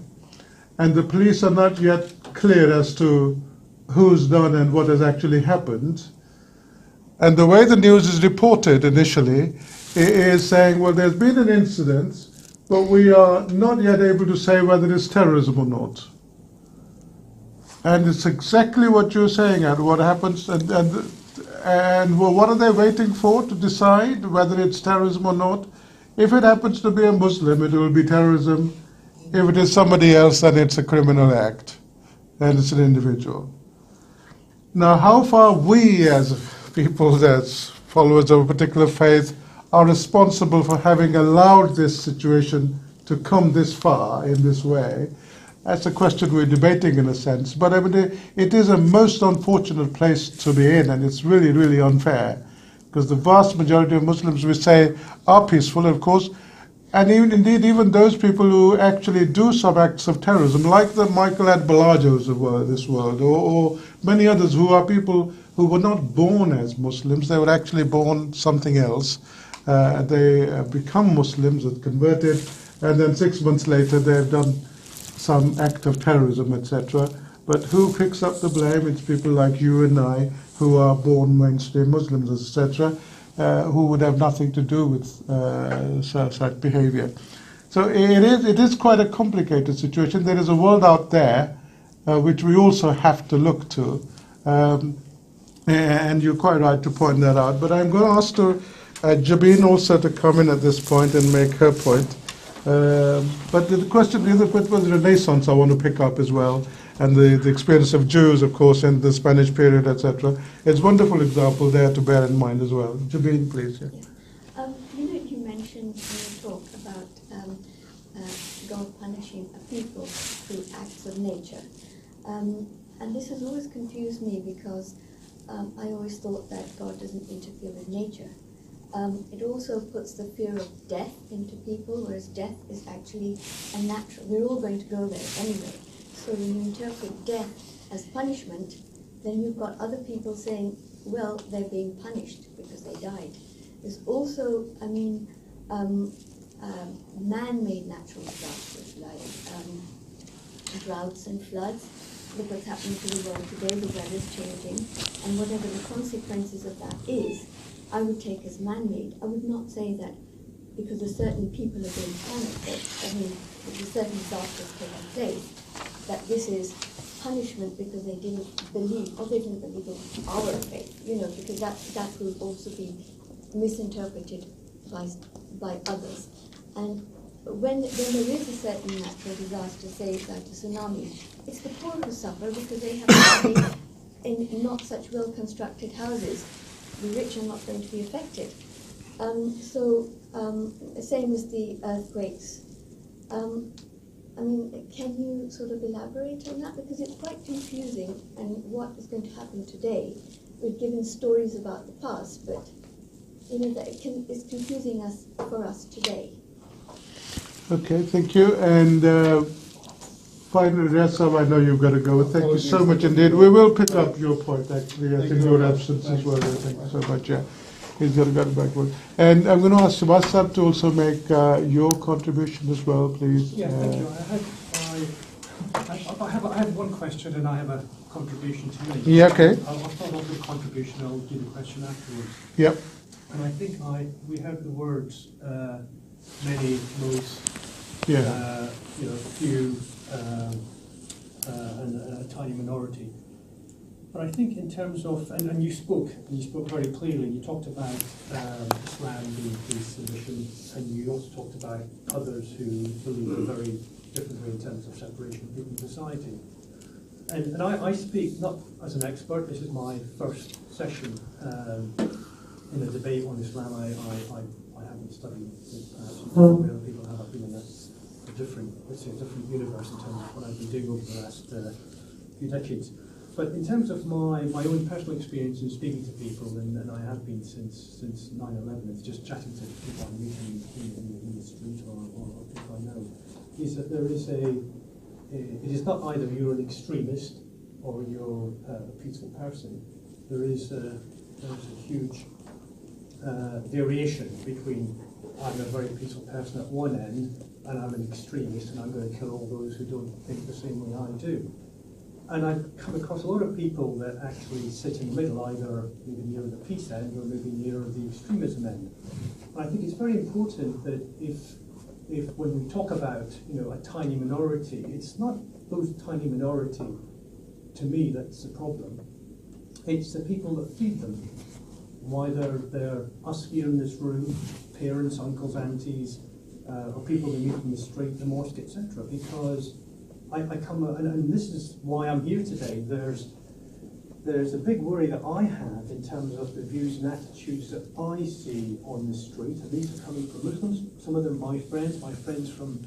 and the police are not yet clear as to who's done and what has actually happened. And the way the news is reported initially is saying, well, there's been an incident, but we are not yet able to say whether it's terrorism or not. And it's exactly what you're saying, and what happens, and well, what are they waiting for to decide whether it's terrorism or not? If it happens to be a Muslim, it will be terrorism. If it is somebody else, then it's a criminal act, and it's an individual. Now, how far we as people, as followers of a particular faith, are responsible for having allowed this situation to come this far in this way, that's a question we're debating in a sense. But I mean, it is a most unfortunate place to be in, and it's really, really unfair, because the vast majority of Muslims, we say, are peaceful, of course, and even those people who actually do some acts of terrorism, like the Michael Adbalajos of this world, or many others who are people who were not born as Muslims, they were actually born something else. They become Muslims and converted, and then 6 months later they've done some act of terrorism, etc. But who picks up the blame? It's people like you and I, who are born mainstream Muslims, etc., who would have nothing to do with such behavior. So it is quite a complicated situation. There is a world out there which we also have to look to, and you're quite right to point that out. But I'm going to ask Jabin also to come in at this point and make her point. But the other point was Renaissance I want to pick up as well, and the experience of Jews, of course, in the Spanish period, etc. It's a wonderful example there to bear in mind as well. Jabin, please. Yeah. You mentioned in your talk about God punishing a people through acts of nature. And this has always confused me, because I always thought that God doesn't interfere with nature. It also puts the fear of death into people, whereas death is actually a natural. We're all going to go there anyway. So when you interpret death as punishment, then you've got other people saying, well, they're being punished because they died. There's also, man-made natural disasters like droughts and floods. Look what's happening to the world today, the weather's changing, and whatever the consequences of that is, I would take as man-made. I would not say that because a certain people are being punished, because certain disasters taking place, that this is punishment because they didn't believe, or they didn't believe in our faith, because that will also be misinterpreted by others. And when there is a certain natural disaster, say like a tsunami, it's the poor who suffer because they have to live in not such well-constructed houses. The rich are not going to be affected. Same as the earthquakes. Can you sort of elaborate on that? Because it's quite confusing, and what is going to happen today? We've given stories about the past, but it's confusing for us today. Okay, thank you. And finally, Reza, I know you've got to go. Thank you so much indeed. We will pick up your point, actually. I think your absence as well. Thank you so much. Yeah. He's got to get backward. And I'm going to ask Subhash Sir to also make your contribution as well, please. Yeah, thank you. I have one question and I have a contribution to make. Yeah, okay. I'll start off with a contribution and I'll do the question afterwards. Yep. And I think we heard the words many, most, Yeah. few, and a tiny minority. But I think in terms of, and you spoke very clearly, you talked about Islam being peace and mission, and you also talked about others who believe in a very different way in terms of separation of human society. And I speak not as an expert, this is my first session in a debate on Islam. I haven't studied it, perhaps other people have. I've been in a different universe in terms of what I've been doing over the last few decades. But in terms of my own personal experience in speaking to people, and I have been since 9/11, it's just chatting to people I'm meeting in the street or people I know, is that there is it is not either you're an extremist or you're a peaceful person. There is a huge variation between I'm a very peaceful person at one end and I'm an extremist and I'm going to kill all those who don't think the same way I do. And I've come across a lot of people that actually sit in the middle, either maybe near the peace end or maybe near the extremism end. And I think it's very important that if when we talk about a tiny minority, it's not those tiny minority to me that's the problem. It's the people that feed them. Whether they're us here in this room, parents, uncles, aunties, or people we meet in the street, the mosque, etc. Because I come, and this is why I'm here today. There's a big worry that I have in terms of the views and attitudes that I see on the street, and these are coming from Muslims, some of them my friends from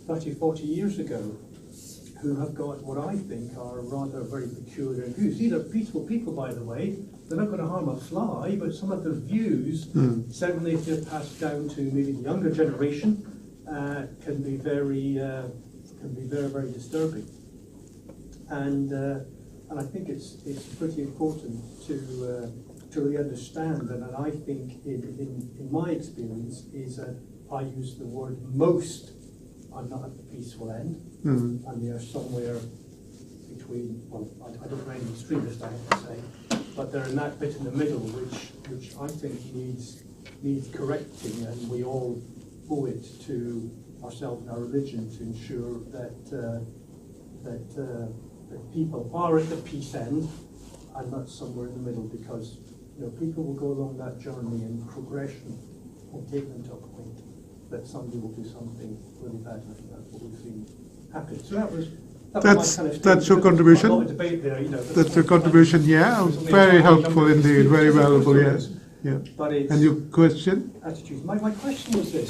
30, 40 years ago, who have got what I think are rather very peculiar views. These are peaceful people, by the way. They're not going to harm a fly, but some of their views, certainly if they're passed down to maybe the younger generation, can be very, very disturbing. And I think it's pretty important to really understand, and I think in my experience is that I use the word most. I'm not at the peaceful end, and they are somewhere between. Well, I don't know any extremist, I have to say, but they're in that bit in the middle, which I think needs correcting, and we all owe it to ourselves and our religion to ensure that people are at the peace end and not somewhere in the middle, because people will go along that journey and progression will take them to a point that somebody will do something really bad. I think that's what we've seen happen. So that was my kind of that's your contribution. A lot of debate there, that's your contribution. Yeah, very helpful indeed, very valuable. Yes. Yeah. But it's and your question? Attitudes. My question was this,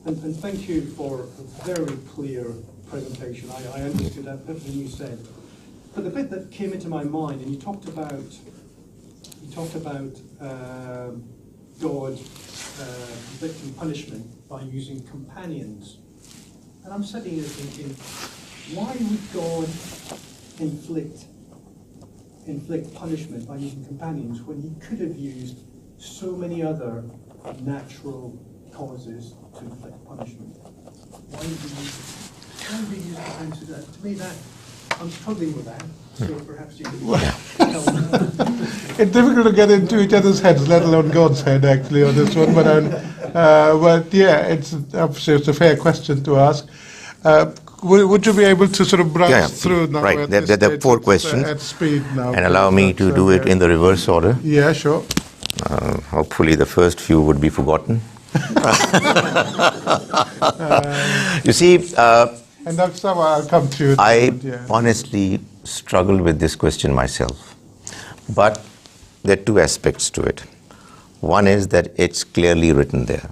and thank you for a very clear presentation. I understood everything you said. But the bit that came into my mind, and you talked about God inflicting punishment by using companions. And I'm sitting here thinking, why would God inflict punishment by using companions when he could have used so many other natural causes to inflict punishment? Why would he use companions to do that? To me, that I'm struggling with that. So perhaps you could help me. It's difficult to get into each other's heads, let alone God's head, actually, on this one. But yeah, it's obviously it's a fair question to ask. Would you be able to sort of browse through now? Right, there are 4 questions. At speed now. And allow me to do it in the reverse order. Yeah, sure. Hopefully the first few would be forgotten. You see, and Dr. Sama, I'll come to you. I honestly struggled with this question myself. But there are 2 aspects to it. One is that it's clearly written there.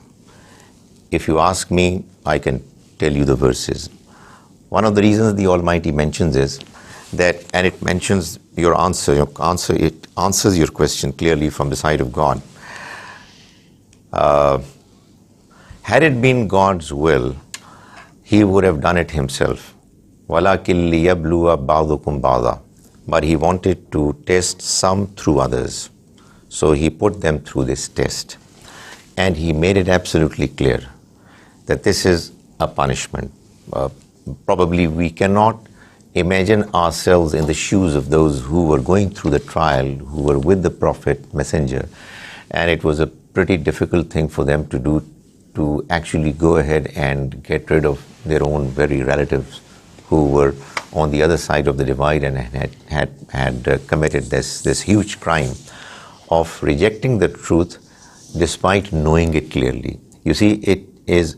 If you ask me, I can tell you the verses. One of the reasons the Almighty mentions is that, and it mentions it answers your question clearly from the side of God. Had it been God's will, he would have done it himself. وَلَكِنْ لِيَبْلُوَ بَعْضُكُمْ بَعْضًا. But he wanted to test some through others. So he put them through this test. And he made it absolutely clear that this is a punishment. Probably we cannot imagine ourselves in the shoes of those who were going through the trial, who were with the Prophet, Messenger. And it was a pretty difficult thing for them to do, to actually go ahead and get rid of their own very relatives who were on the other side of the divide and had committed this huge crime of rejecting the truth despite knowing it clearly. You see, it is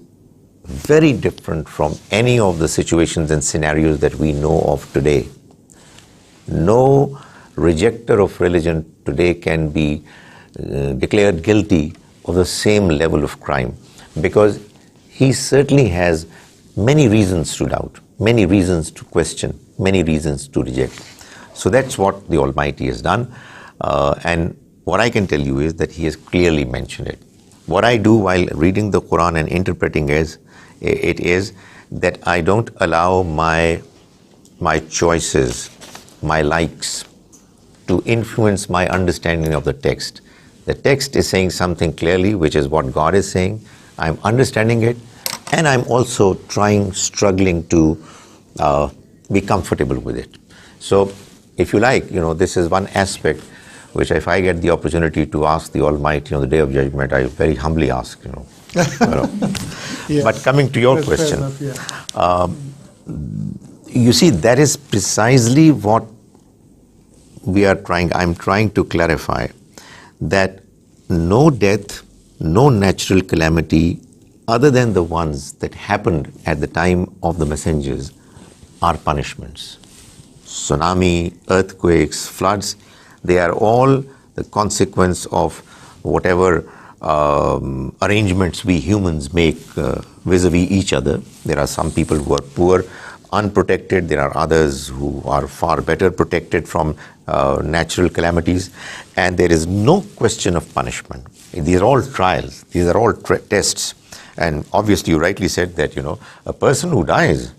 very different from any of the situations and scenarios that we know of today. No rejecter of religion today can be declared guilty of the same level of crime, because he certainly has many reasons to doubt, many reasons to question, many reasons to reject. So that's what the Almighty has done. And what I can tell you is that he has clearly mentioned it. What I do while reading the Quran and interpreting it is that I don't allow my choices, my likes, to influence my understanding of the text. The text is saying something clearly, which is what God is saying. I'm understanding it, and I'm also struggling to be comfortable with it. So, if you like, this is one aspect which, if I get the opportunity to ask the Almighty on the Day of Judgment, I very humbly ask, Yeah. But coming to your That's question, fair enough, yeah. you see, that is precisely what I'm trying to clarify, that no death, no natural calamity, other than the ones that happened at the time of the messengers, are punishments. Tsunami, earthquakes, floods, they are all the consequence of whatever arrangements we humans make vis-a-vis each other. There are some people who are poor, unprotected. There are others who are far better protected from natural calamities. And there is no question of punishment. These are all trials. These are all tests. And obviously, you rightly said that, a person who dies,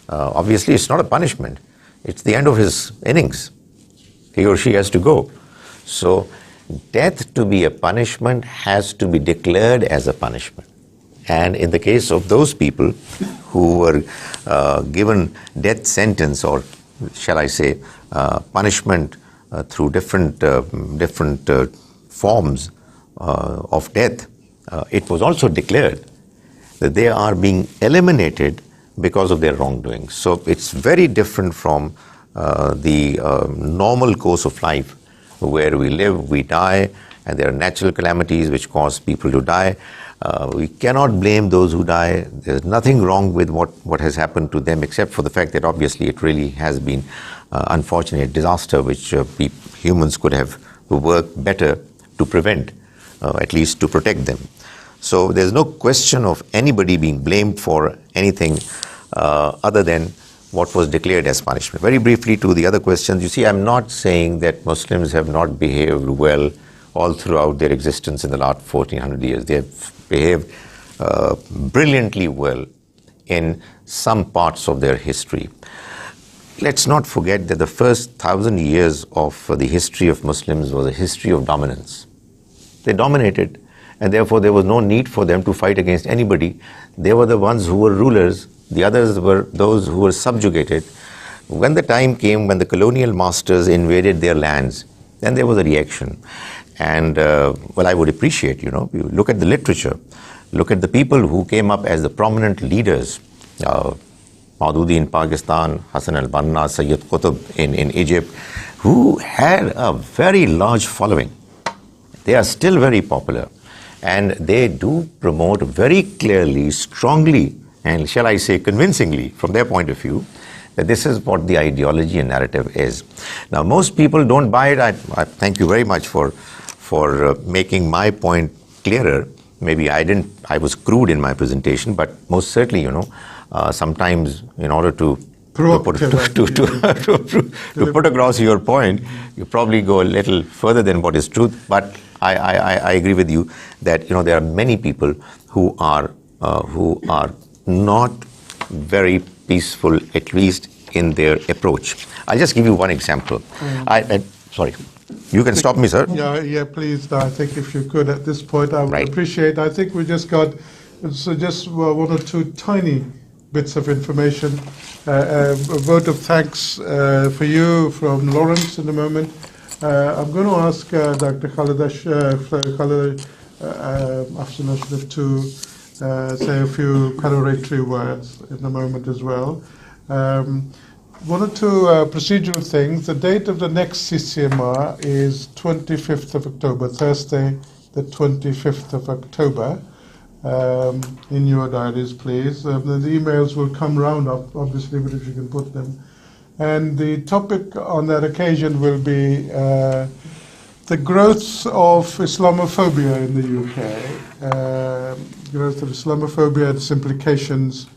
obviously it's not a punishment. It's the end of his innings. He or she has to go. So death to be a punishment has to be declared as a punishment. And in the case of those people who were given death sentence, or shall I say punishment through different forms of death, it was also declared that they are being eliminated because of their wrongdoing. So it's very different from the normal course of life, where we live, we die, and there are natural calamities which cause people to die. We cannot blame those who die. There's nothing wrong with what has happened to them, except for the fact that obviously it really has been unfortunate disaster which humans could have worked better to prevent, at least to protect them. So there's no question of anybody being blamed for anything other than what was declared as punishment. Very briefly to the other questions, you see, I'm not saying that Muslims have not behaved well all throughout their existence in the last 1400 years. They have behaved brilliantly well in some parts of their history. Let's not forget that the first 1,000 years of the history of Muslims was a history of dominance. They dominated, and therefore there was no need for them to fight against anybody. They were the ones who were rulers. The others were those who were subjugated. When the time came when the colonial masters invaded their lands, then there was a reaction. And, I would appreciate, you look at the literature, look at the people who came up as the prominent leaders, Maududi in Pakistan, Hassan al-Banna, Sayyid Qutb in Egypt, who had a very large following. They are still very popular. And they do promote very clearly, strongly, and shall I say convincingly, from their point of view, that this is what the ideology and narrative is. Now, most people don't buy it. I thank you very much for making my point clearer. Maybe I was crude in my presentation, but most certainly, sometimes in order to put across your point, you probably go a little further than what is truth. But I agree with you that, there are many people who are not very peaceful, at least in their approach. I'll just give you one example. Sorry. You can stop me, sir. Yeah, please. I think if you could at this point, I would appreciate. I think we just got just one or two tiny bits of information. A vote of thanks for you from Lawrence in a moment. I'm going to ask Dr. Khalid Afsan Ashraf to say a few congratulatory words in a moment as well. One or two procedural things. The date of the next CCMR is 25th of October, Thursday, the 25th of October. In your diaries, please. The emails will come round, obviously, but if you can put them. And the topic on that occasion will be the growth of Islamophobia in the UK, growth of Islamophobia and its implications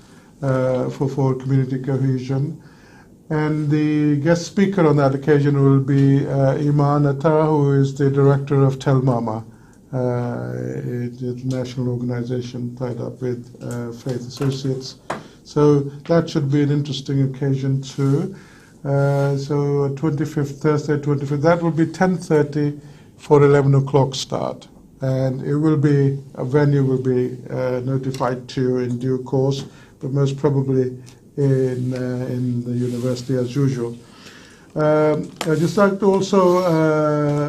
for community cohesion. And the guest speaker on that occasion will be Iman Attar, who is the director of Tel Mama, a national organization tied up with Faith Associates. So that should be an interesting occasion too. So 25th, Thursday 25th, that will be 10:30 for 11 o'clock start. And it will be, a venue will be notified to you in due course, but most probably in the university as usual. I'd just like to also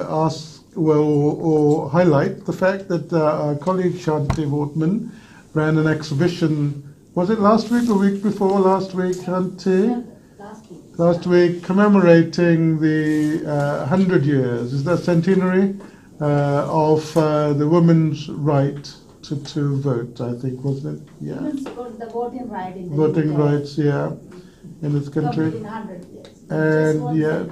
ask, or highlight the fact that our colleague Shanti Wortman ran an exhibition, was it last week or week before last week, Shanti? Last week, commemorating the 100 years, is that centenary, of the women's right to vote, I think, wasn't it? Yeah. The voting right in the Voting UK. rights, yeah, in this country. 100 years. And yeah,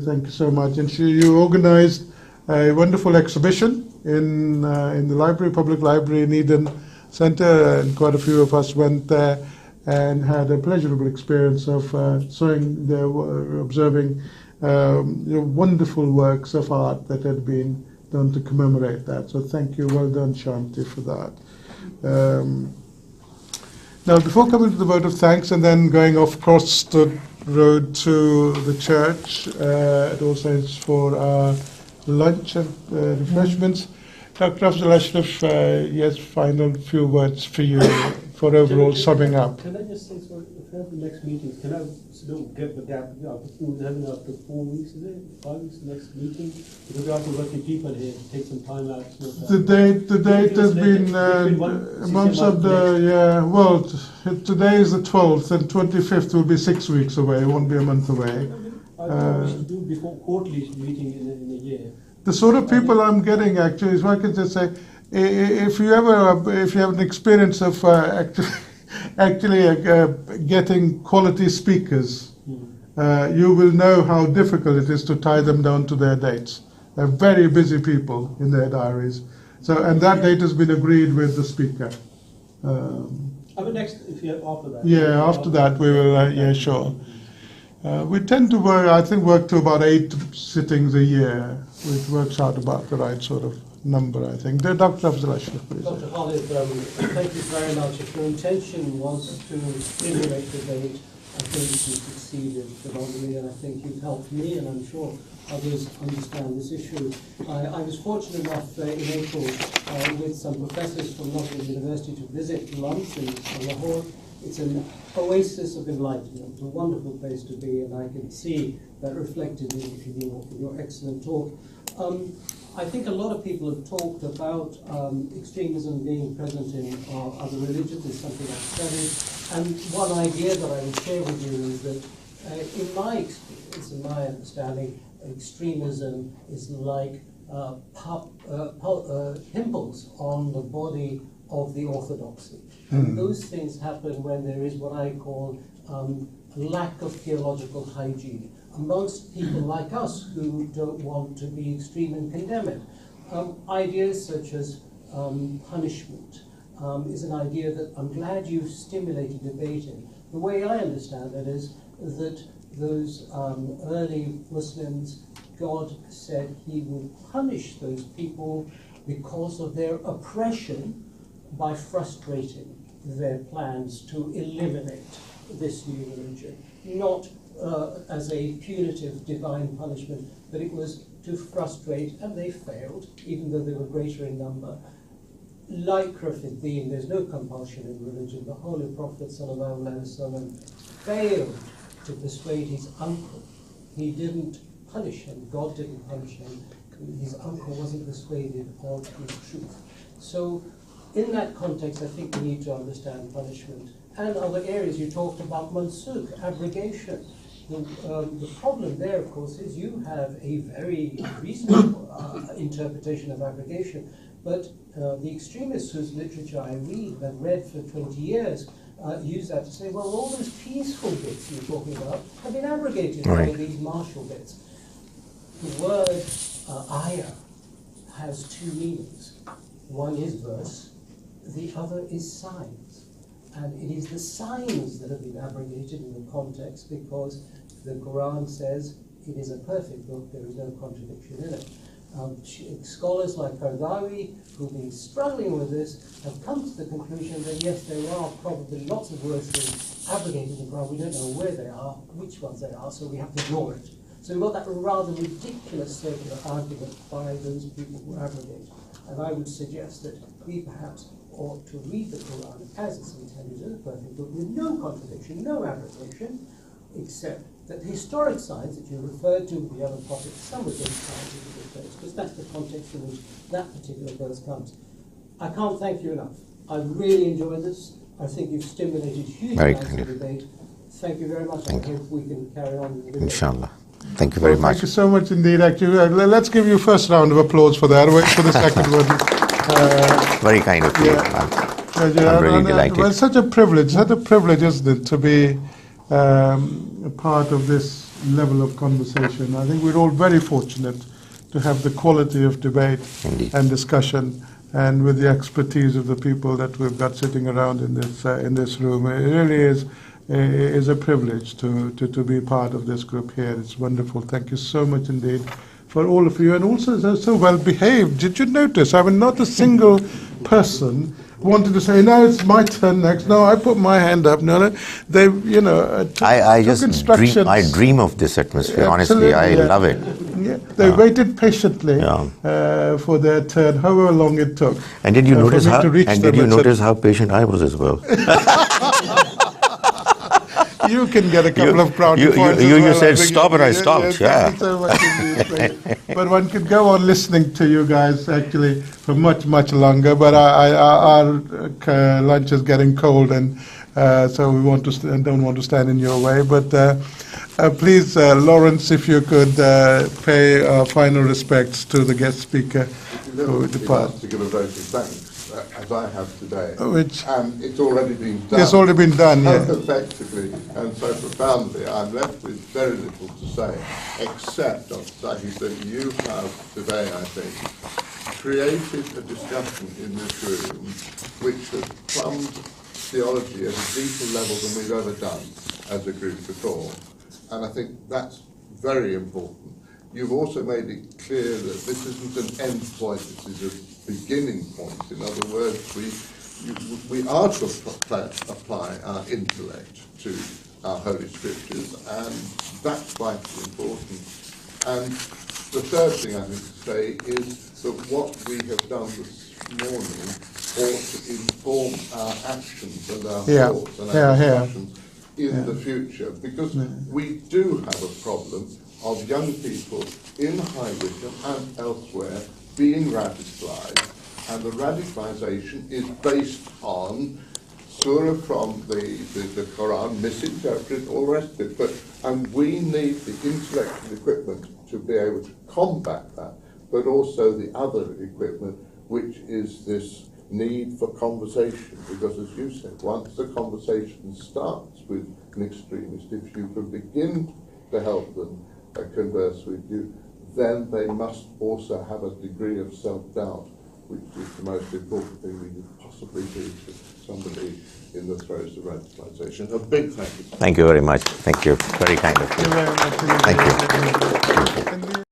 thank you so much. And you organised a wonderful exhibition in the library, public library in Eden Centre, and quite a few of us went there and had a pleasurable experience of observing wonderful works of art that had been done to commemorate that. So thank you, well done, Shanti, for that. Now, before coming to the vote of thanks and then going off across the road to the church, it also is for our lunch and refreshments. Dr. Afzal Ashraf, yes, final few words for you for overall summing up. Can I just say, sorry, if we have the next meetings, can I don't get the gap? We're having after 4 weeks, is it? 5 weeks, the next meeting? Because we have to work with people here, take some time out. The date has been months of well, today is the 12th, and 25th will be 6 weeks away, it won't be a month away. I think we should do before quarterly meeting in a year. The sort of people I'm getting actually is, I can just say, if you have an experience of actually getting quality speakers, you will know how difficult it is to tie them down to their dates. They're very busy people in their diaries. So, and that date has been agreed with the speaker. Next, if you have after that. Yeah, after that we will. Yeah, sure. We tend to work to about 8 sittings a year, which works out about the right sort of number, I think. Dr. Afzal Ashraf, please. Dr. Khalid, thank you very much. If your intention was to stimulate debate, I think you succeeded phenomenally, and I think you've helped me, and I'm sure others understand this issue. I was fortunate enough in April with some professors from Nottingham University to visit Lumps in Lahore. It's an oasis of enlightenment. It's a wonderful place to be, and I can see that reflected in your excellent talk. I think a lot of people have talked about extremism being present in other religions. It's something I've studied. And one idea that I would share with you is that in my experience, in my understanding, extremism is like pimples on the body of the orthodoxy. And those things happen when there is what I call lack of theological hygiene amongst people like us who don't want to be extreme and condemn it. Ideas such as punishment is an idea that I'm glad you stimulated debate in. The way I understand it is that those early Muslims, God said he would punish those people because of their oppression by frustrating their plans to eliminate this new religion, not as a punitive divine punishment, but it was to frustrate, and they failed, even though they were greater in number. Like Khalid, there's no compulsion in religion. The Holy Prophet ﷺ failed to persuade his uncle. He didn't punish him. God didn't punish him. His uncle wasn't persuaded of his truth. So in that context, I think we need to understand punishment. And other areas, you talked about mansukh, abrogation. The problem there, of course, is you have a very reasonable interpretation of abrogation, but the extremists whose literature I read, and have read for 20 years, use that to say, well, all those peaceful bits you're talking about have been abrogated by these martial bits. The word ayah has two meanings. One is verse, the other is signs. And it is the signs that have been abrogated in the context, because the Quran says it is a perfect book, there is no contradiction in it. Scholars like Qardawi, who've been struggling with this, have come to the conclusion that yes, there are probably lots of verses abrogated in the Quran. We don't know where they are, which ones they are, so we have to ignore it. So we've got that rather ridiculous circular argument by those people who abrogate. And I would suggest that we perhaps ought to read the Quran as it's intended as a perfect book, with no contradiction, no abrogation, except that the historic signs that you referred to with the other prophets, some of those signs are the first, because that's the context in which that particular verse comes. I can't thank you enough. I've really enjoyed this. I think you've stimulated huge amounts of debate. Thank you very much. I hope we can carry on with the debate. Inshallah. Thank you very much. Thank you so much indeed. Actually, let's give you a first round of applause for that. Wait for the second one. Very kind of you. I'm really delighted. Well, such a privilege, isn't it, to be a part of this level of conversation. I think we're all very fortunate to have the quality of debate and discussion, and with the expertise of the people that we've got sitting around in this room. It really is a privilege to be part of this group here. It's wonderful. Thank you so much indeed for all of you, and also so well behaved. Did you notice? I mean, not a single person wanted to say, no, it's my turn next. No, I put my hand up. No, they, I just dream of this atmosphere. Honestly, I love it. Yeah, they waited patiently for their turn, however long it took. And did you notice how? And did you notice how patient I was as well? You can get a couple of brownie points. You said stop, and I stopped. Yeah. Thank you so much indeed. But one could go on listening to you guys actually for much, much longer. But our lunch is getting cold, and so we don't want to stand in your way. But please, Lawrence, if you could pay our final respects to the guest speaker who departed. To give a vote of thanks, as I have today, and it's already been done. It's already been done, yeah. So effectively and so profoundly, I'm left with very little to say, except, Dr. Zaheer, that you have today, I think, created a discussion in this room which has plumbed theology at a deeper level than we've ever done as a group before. And I think that's very important. You've also made it clear that this isn't an end point, this is a beginning point. In other words, we are to apply our intellect to our Holy Scriptures, and that's vitally important. And the third thing I think to say is that what we have done this morning ought to inform our actions and our thoughts and our discussions in the future, because we do have a problem of young people in High Wycombe and elsewhere being radicalised, and the radicalisation is based on surah from the Quran, misinterpreted, all the rest of it. And we need the intellectual equipment to be able to combat that, but also the other equipment, which is this need for conversation, because as you said, once the conversation starts with an extremist, if you can begin to help them converse with you, then they must also have a degree of self-doubt, which is the most important thing we could possibly do to somebody in the throes of radicalisation. A big thank you. Thank you very much. Thank you. Very kind of you. Thank you very much. Thank you.